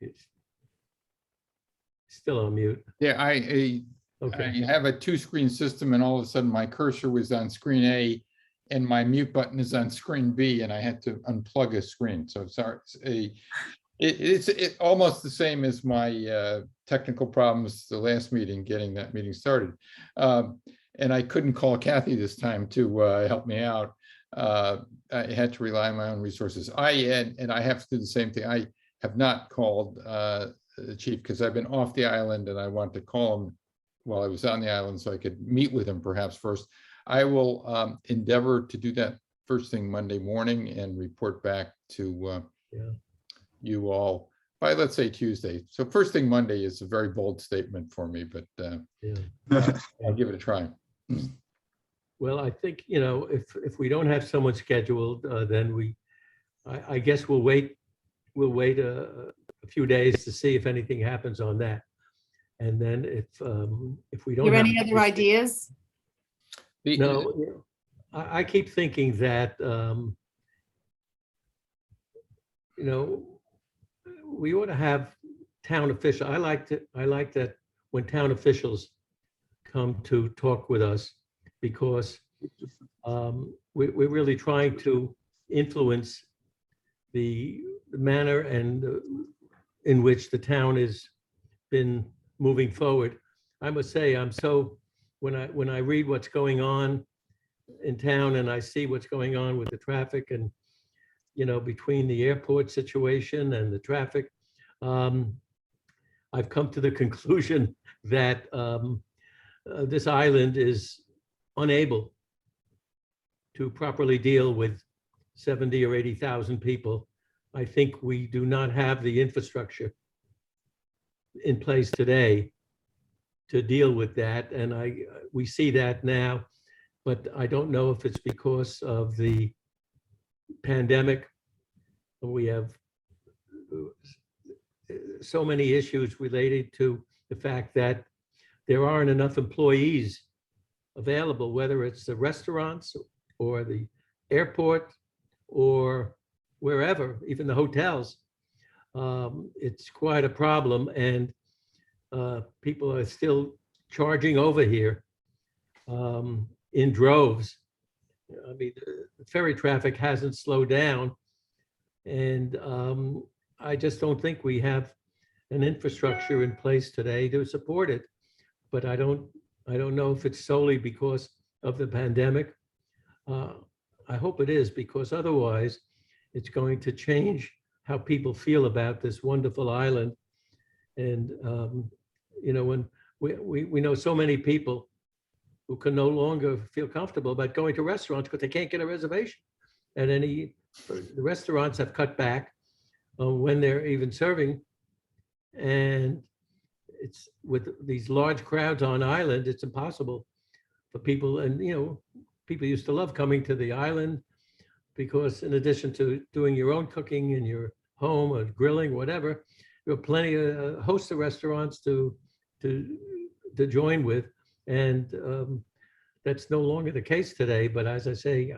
It's still on mute. Yeah, I Okay, have a 2-screen system, and all of a sudden my cursor was on screen A and my mute button is on screen B, and I had to unplug a screen. So sorry. It's almost the same as my technical problems the last meeting, getting that meeting started. And I couldn't call Kathy this time to help me out. I had to rely on my own resources. I have to do the same thing. I have not called the chief because I've been off the island, and I want to call him while I was on the island so I could meet with him perhaps first. I will endeavor to do that first thing Monday morning and report back to Yeah. you all by, let's say, Tuesday. So first thing Monday is a very bold statement for me, but yeah. I'll give it a try. Well, I think, if we don't have someone scheduled, then I guess we'll wait a few days to see if anything happens on that. And then if we don't. You have have- any other ideas? No, I keep thinking that, we ought to have town official. I like that when town officials come to talk with us, because we're really trying to influence the manner and in which the town has been moving forward. I must say, when I read what's going on in town and I see what's going on with the traffic and, between the airport situation and the traffic, I've come to the conclusion that this island is unable to properly deal with 70 or 80,000 people. I think we do not have the infrastructure in place today to deal with that, and we see that now, but I don't know if it's because of the pandemic. We have so many issues related to the fact that there aren't enough employees available, whether it's the restaurants or the airport or wherever, even the hotels. It's quite a problem, and people are still charging over here in droves. I mean, the ferry traffic hasn't slowed down, and I just don't think we have an infrastructure in place today to support it. But I don't know if it's solely because of the pandemic. I hope it is, because otherwise it's going to change how people feel about this wonderful island. And when we know so many people who can no longer feel comfortable about going to restaurants because they can't get a reservation at any the restaurants have cut back when they're even serving. And it's with these large crowds on island, it's impossible for people. And, people used to love coming to the island because in addition to doing your own cooking in your home or grilling, whatever, there were plenty of hosts of restaurants to join with. And that's no longer the case today. But as I say,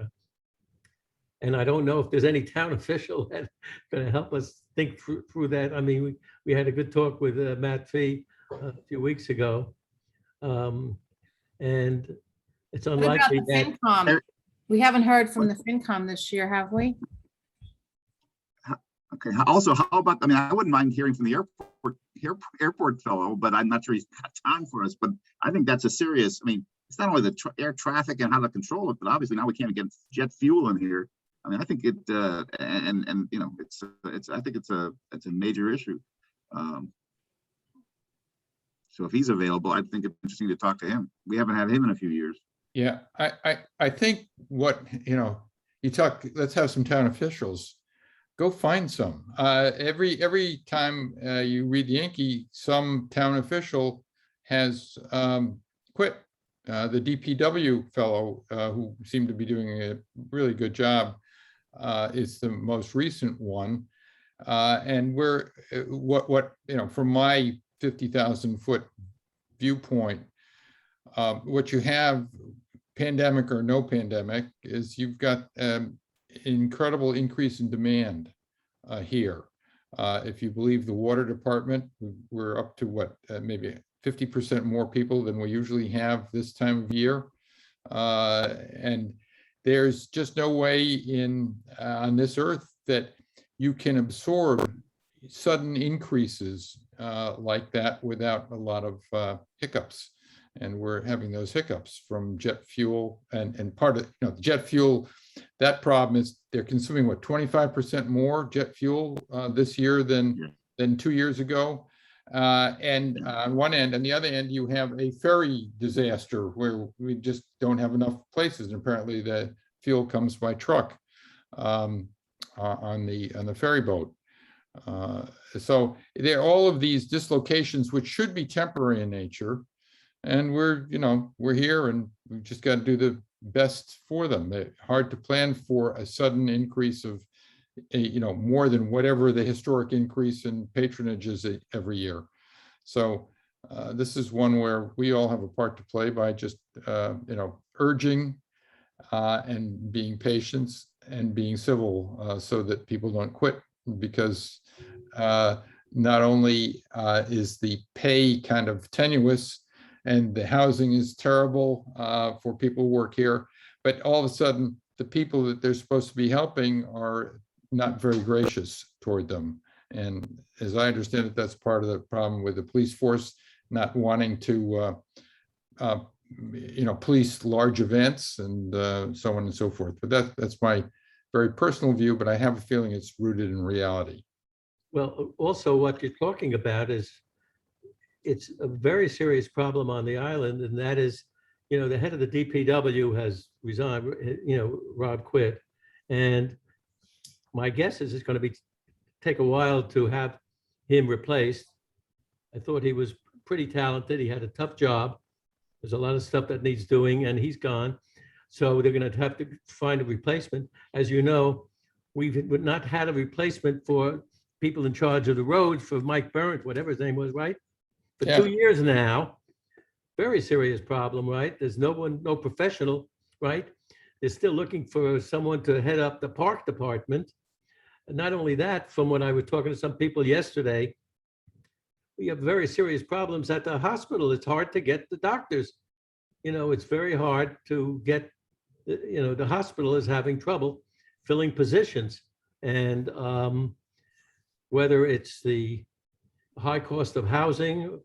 and I don't know if there's any town official that's going to help us think through that. I mean, we had a good talk with Matt Fee a few weeks ago. And it's What about unlikely the that. FinCom? We haven't heard from the FinCom this year, have we? Okay, also, how about, I mean, I wouldn't mind hearing from the airport fellow, but I'm not sure he's got time for us, but I think that's a serious, I mean, it's not only the air traffic and how to control it, but obviously now we can't get jet fuel in here. I mean, I think it, I think it's a major issue. So if he's available, I think it's interesting to talk to him. We haven't had him in a few years. Yeah, I think what, you talk, let's have some town officials, go find some. Every time you read the Yankee, some town official has quit. The DPW fellow who seemed to be doing a really good job is the most recent one. And we're, from my 50,000-foot viewpoint, what you have, pandemic or no pandemic, is you've got incredible increase in demand here. If you believe the water department, we're up to what, maybe 50% more people than we usually have this time of year. And there's just no way on this earth that you can absorb sudden increases like that without a lot of hiccups. And we're having those hiccups from jet fuel, and part of the jet fuel. That problem is they're consuming what, 25% more jet fuel this year than 2 years ago. And on one end, and the other end, you have a ferry disaster where we just don't have enough places. And apparently, the fuel comes by truck on the ferry boat. So there are all of these dislocations which should be temporary in nature. And we're here, and we've just got to do the best for them. They're hard to plan for a sudden increase of, more than whatever the historic increase in patronage is every year. So this is one where we all have a part to play by just, urging and being patient and being civil so that people don't quit, because not only is the pay kind of tenuous, and the housing is terrible for people who work here, but all of a sudden, the people that they're supposed to be helping are not very gracious toward them. And as I understand it, that's part of the problem with the police force not wanting to, police large events and so on and so forth. But that's my very personal view, but I have a feeling it's rooted in reality. Well, also what you're talking about is, it's a very serious problem on the island, and that is, the head of the DPW has resigned, Rob quit. And my guess is it's going to take a while to have him replaced. I thought he was pretty talented. He had a tough job. There's a lot of stuff that needs doing, and he's gone. So they're going to have to find a replacement. As you know, we've not had a replacement for people in charge of the roads for Mike Burnt, whatever his name was, right? For 2 years now. Very serious problem, right? There's no professional, right? They're still looking for someone to head up the park department. And not only that, from when I was talking to some people yesterday, we have very serious problems at the hospital. It's hard to get the doctors. It's very hard to get, the hospital is having trouble filling positions. And whether it's the high cost of housing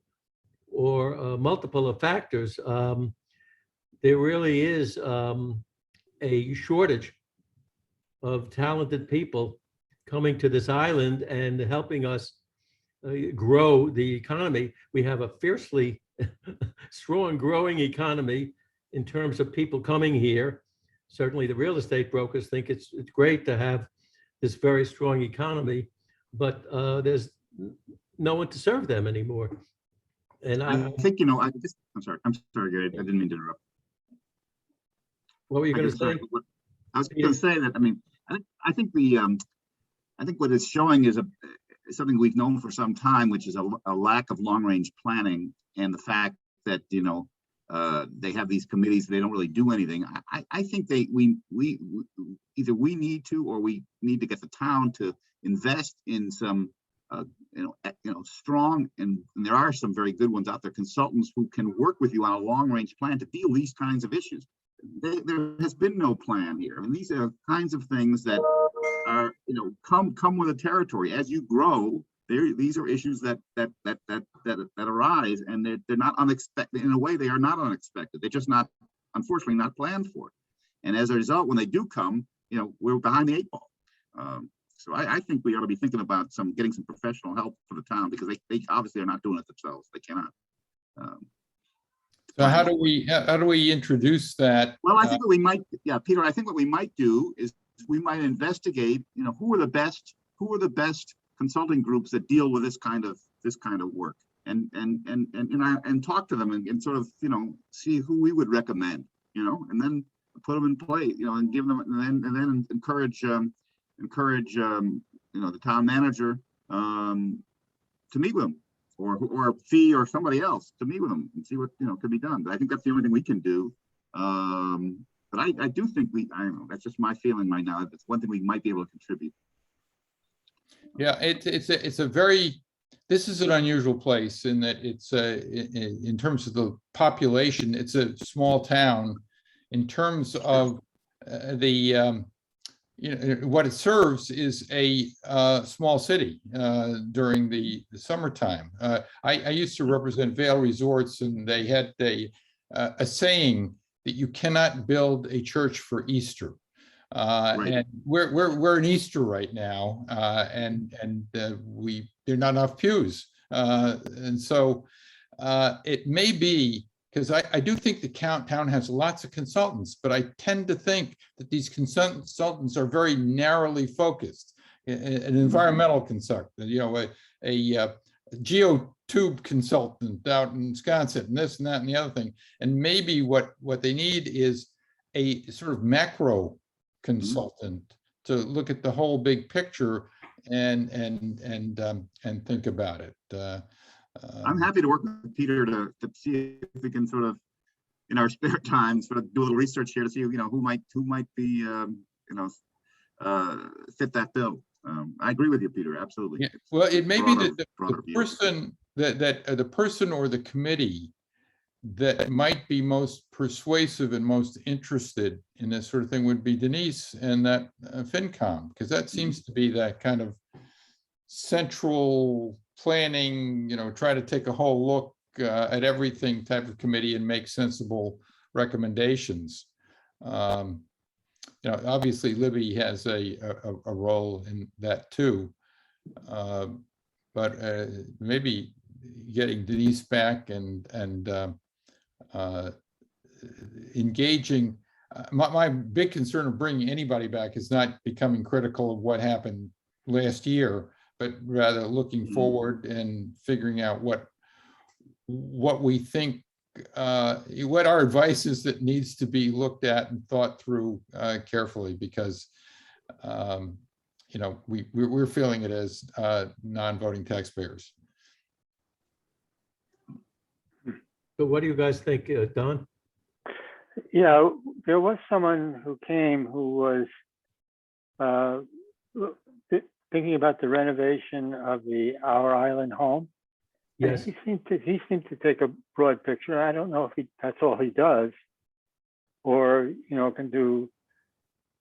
or multiple of factors, there really is a shortage of talented people coming to this island and helping us grow the economy. We have a fiercely strong growing economy in terms of people coming here. Certainly the real estate brokers think it's great to have this very strong economy, but there's no one to serve them anymore. And I think, I'm sorry, Gary, I didn't mean to interrupt. what were you going to say? I was going to say that, I think what it's showing is something we've known for some time, which is a lack of long-range planning, and the fact that, they have these committees, they don't really do anything. I think we either we need to, or we need to get the town to invest in some, strong, and there are some very good ones out there, consultants who can work with you on a long-range plan to deal these kinds of issues. There has been no plan here. These are kinds of things that are, come with the territory. As you grow, these are issues that arise, and they're not unexpected. In a way, they are not unexpected. They're just not, unfortunately, not planned for. And as a result, when they do come, we're behind the 8 ball. So I think we ought to be thinking about getting some professional help for the town, because they obviously are not doing it themselves. They cannot. So how do we introduce that? Well, I think what we might, Peter, I think what we might do is we might investigate, who are the best consulting groups that deal with this kind of work, and talk to them and sort of, see who we would recommend, and then put them in play, and give them, and then encourage the town manager to meet with them, or Fee or somebody else to meet with them and see what could be done. But I think that's the only thing we can do. But I do think I don't know, that's just my feeling right now. That's one thing we might be able to contribute. Yeah, this is an unusual place in that it's in terms of the population, it's a small town. In terms of what it serves is a small city during the summertime. I used to represent Vail Resorts, and they had a saying that you cannot build a church for Easter. Right. And we're in Easter right now, and there are not enough pews, and so it may be, because I do think the town has lots of consultants, but I tend to think that these consultants are very narrowly focused. An environmental consultant, a geotube consultant out in Wisconsin, and this and that and the other thing, and maybe what they need is a sort of macro consultant to look at the whole big picture and think about it. I'm happy to work with Peter to see if we can sort of, in our spare time, sort of do a little research here to see who might be fit that bill. I agree with you, Peter. Absolutely. Yeah. Well, it may be that the view. person the person or the committee that might be most persuasive and most interested in this sort of thing would be Denise and that FinCom, because that seems to be that kind of central planning, try to take a whole look at everything type of committee and make sensible recommendations. Obviously Libby has a role in that too, but maybe getting Denise back and engaging. My big concern of bringing anybody back is not becoming critical of what happened last year, but rather looking forward and figuring out what we think, what our advice is that needs to be looked at and thought through carefully, because we're feeling it as non-voting taxpayers. So what do you guys think, Don? Yeah, there was someone who came who was thinking about the renovation of our island home. Yes. He seemed to take a broad picture. I don't know if that's all he does, or can do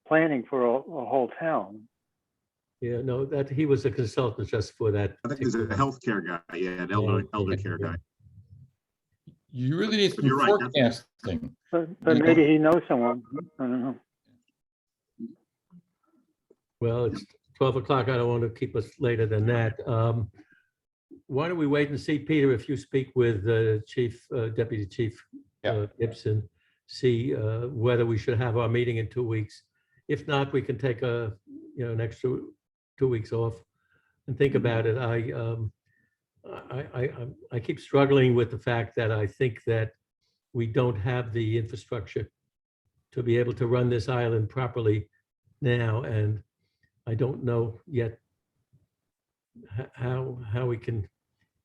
planning for a whole town. Yeah, no, that he was a consultant just for that. I think he's a healthcare guy. Yeah, an elder care guy. You really need some You're right, forecasting. But maybe he knows someone. I don't know. Well, it's 12 o'clock. I don't want to keep us later than that. Why don't we wait and see, Peter, if you speak with Deputy Chief Gibson, see whether we should have our meeting in 2 weeks. If not, we can take an extra 2 weeks off and think about it. I keep struggling with the fact that I think that we don't have the infrastructure to be able to run this island properly now, and I don't know yet how we can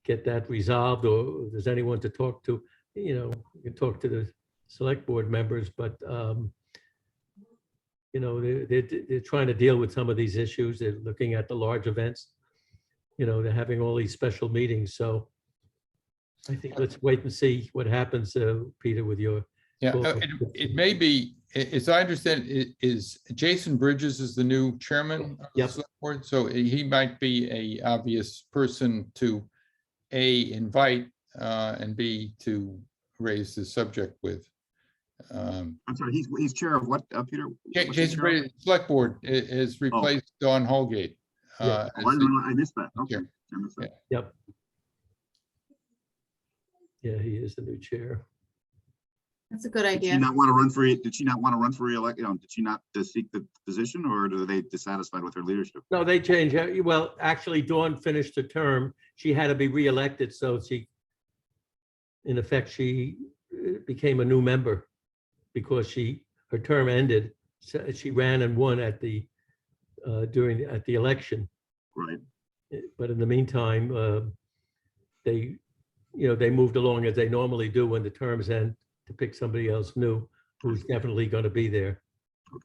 get that resolved, or if there's anyone to talk to. You can talk to the select board members, but they're trying to deal with some of these issues. They're looking at the large events. They're having all these special meetings. So I think let's wait and see what happens, Peter, with your. Yeah, call. it may be, as I understand, is Jason Bridges is the new chairman of the Yep. select board, so he might be a obvious person to A, invite, and B, to raise the subject with. I'm sorry, he's chair of what, Peter? What's he Jason chair of? Bridges, select board has replaced Dawn Holgate. Yeah. as Oh, I the- don't know, I missed that. Okay. Yeah. I missed that. Yep. Yeah, he is the new chair. That's a good Did she idea. not want to run for, did she not want to run for reelection? Did she not seek the position, or are they dissatisfied with her leadership? No, they changed. Well, actually, Dawn finished her term. She had to be reelected, so in effect, she became a new member because her term ended. So she ran and won at the election. Right. But in the meantime, they moved along as they normally do when the terms end, to pick somebody else new who's definitely going to be there. I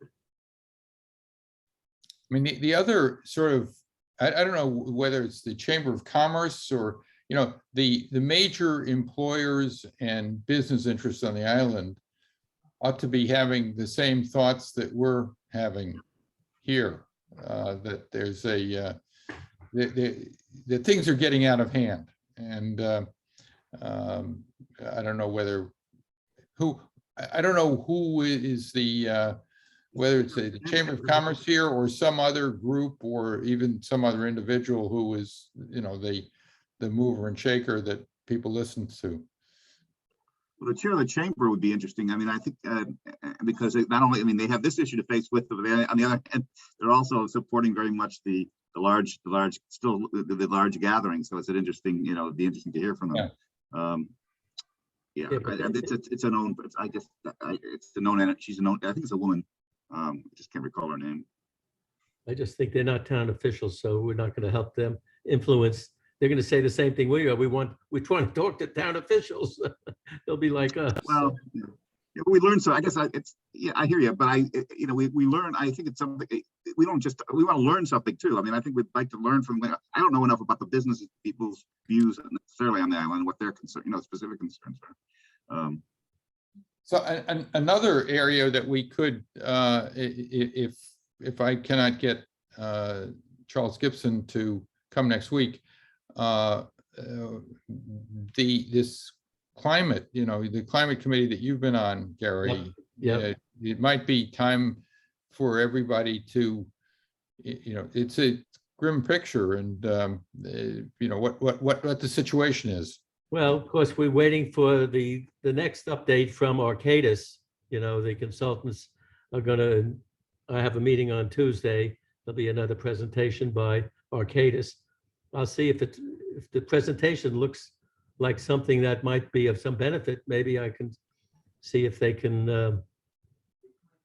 mean, the other sort of, I don't know whether it's the Chamber of Commerce or, the major employers and business interests on the island ought to be having the same thoughts that we're having here, that there's that things are getting out of hand. And I don't know I don't know who is whether it's the Chamber of Commerce here or some other group or even some other individual who is, the mover and shaker that people listen to. Well, the chair of the chamber would be interesting. I mean, I think because not only, they have this issue to face with, but on the other hand, they're also supporting very much the large gathering. So it's an interesting, it'd be interesting to hear from them. Yeah, but It's a known, but I guess it's a known, and she's a known, I think it's a woman. I just can't recall her name. I just think they're not town officials, so we're not going to help them influence. They're going to say the same thing we are. We're trying to talk to town officials. They'll be like us. Well, yeah, we learn. So I guess I hear you, but we learn. I think it's something we want to learn something too. I think we'd like to learn from. I don't know enough about the business people's views necessarily on the island, what their concern, specific concerns are. So another area that we could, if I cannot get Charles Gibson to come next week, this climate, the climate committee that you've been on, Gary. Yep. It might be time for everybody to, it's a grim picture, and what the situation is. Well, of course, we're waiting for the next update from Arcadis. The consultants are I have a meeting on Tuesday. There'll be another presentation by Arcadis. I'll see if the presentation looks like something that might be of some benefit. Maybe I can see if they can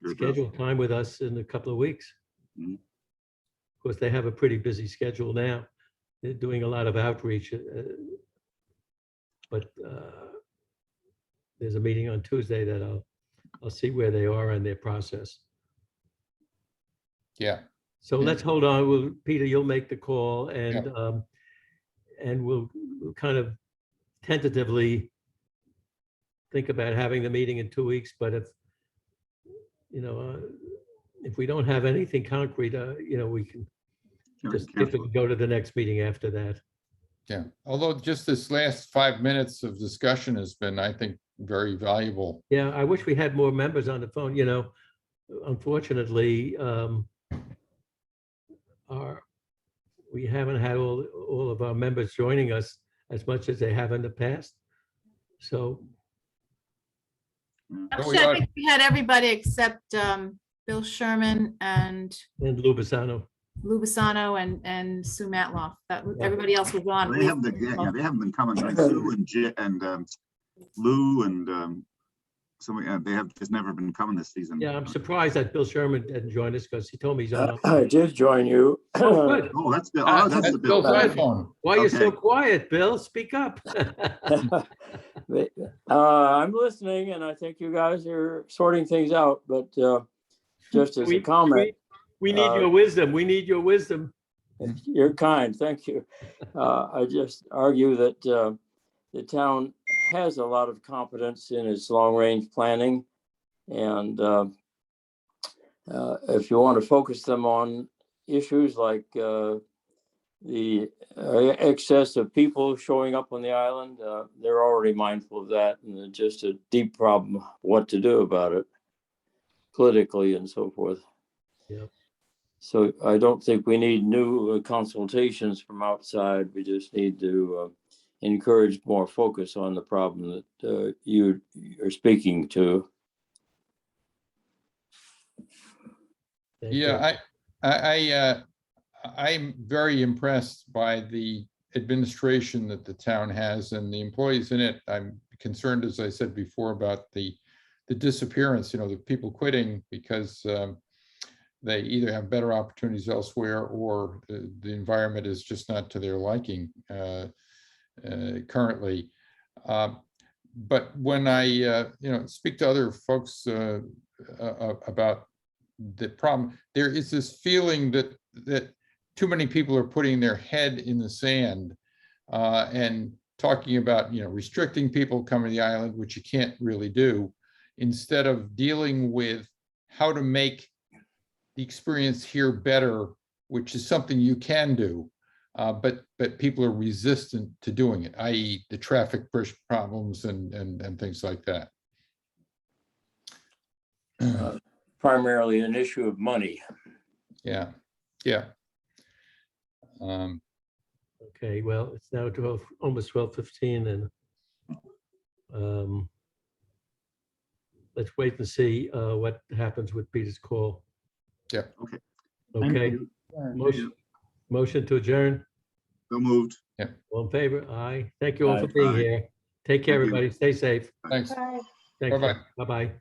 schedule time with us in a couple of weeks. Mhm. Of course, they have a pretty busy schedule now. They're doing a lot of outreach. But there's a meeting on Tuesday that I'll see where they are in their process. Yeah. So Yeah. let's hold on. Peter, you'll make the call, and we'll kind of tentatively think about having the meeting in 2 weeks. But if we don't have anything concrete, we can just go to the next meeting after that. Yeah, although just this last 5 minutes of discussion has been, I think, very valuable. Yeah, I wish we had more members on the phone. Unfortunately, we haven't had all of our members joining us as much as they have in the past. So Actually, I think we had everybody except Bill Sherman and Lou Bassano. Lou Bassano and Sue Matloff. That everybody else was on. They haven't, they haven't been coming. I mean, Sue and Lou and somebody, they have just never been coming this season. Yeah, I'm surprised that Bill Sherman didn't join us because he told me he's on. I did join you. Oh, good. Oh, that's Bill. Oh, that's the Bill. Bill's iPhone. Why are you so Okay. quiet, Bill? Speak up. I'm listening, and I think you guys are sorting things out, but just as a comment, We need your wisdom. We need your wisdom. you're kind, thank you. I just argue that the town has a lot of competence in its long-range planning. And if you want to focus them on issues like the excess of people showing up on the island, they're already mindful of that, and it's just a deep problem what to do about it politically and so forth. Yep. So I don't think we need new consultations from outside. We just need to encourage more focus on the problem that you are speaking to. Thank you. Yeah, I'm very impressed by the administration that the town has and the employees in it. I'm concerned, as I said before, about the disappearance, the people quitting because they either have better opportunities elsewhere or the environment is just not to their liking currently. But when I speak to other folks about the problem, there is this feeling that too many people are putting their head in the sand and talking about restricting people coming to the island, which you can't really do, instead of dealing with how to make the experience here better, which is something you can do, but people are resistant to doing it, i.e. the traffic problems and things like that. Primarily an issue of money. Yeah. Okay, well, it's now almost 12:15, and let's wait and see what happens with Peter's call. Yeah. Okay. Okay, motion to adjourn. So moved. All in favor? Aye. Thank you all for Aye. being Aye. here. Take care, Thank you. everybody. Stay safe. Thanks. Thanks. Bye-bye. Bye-bye.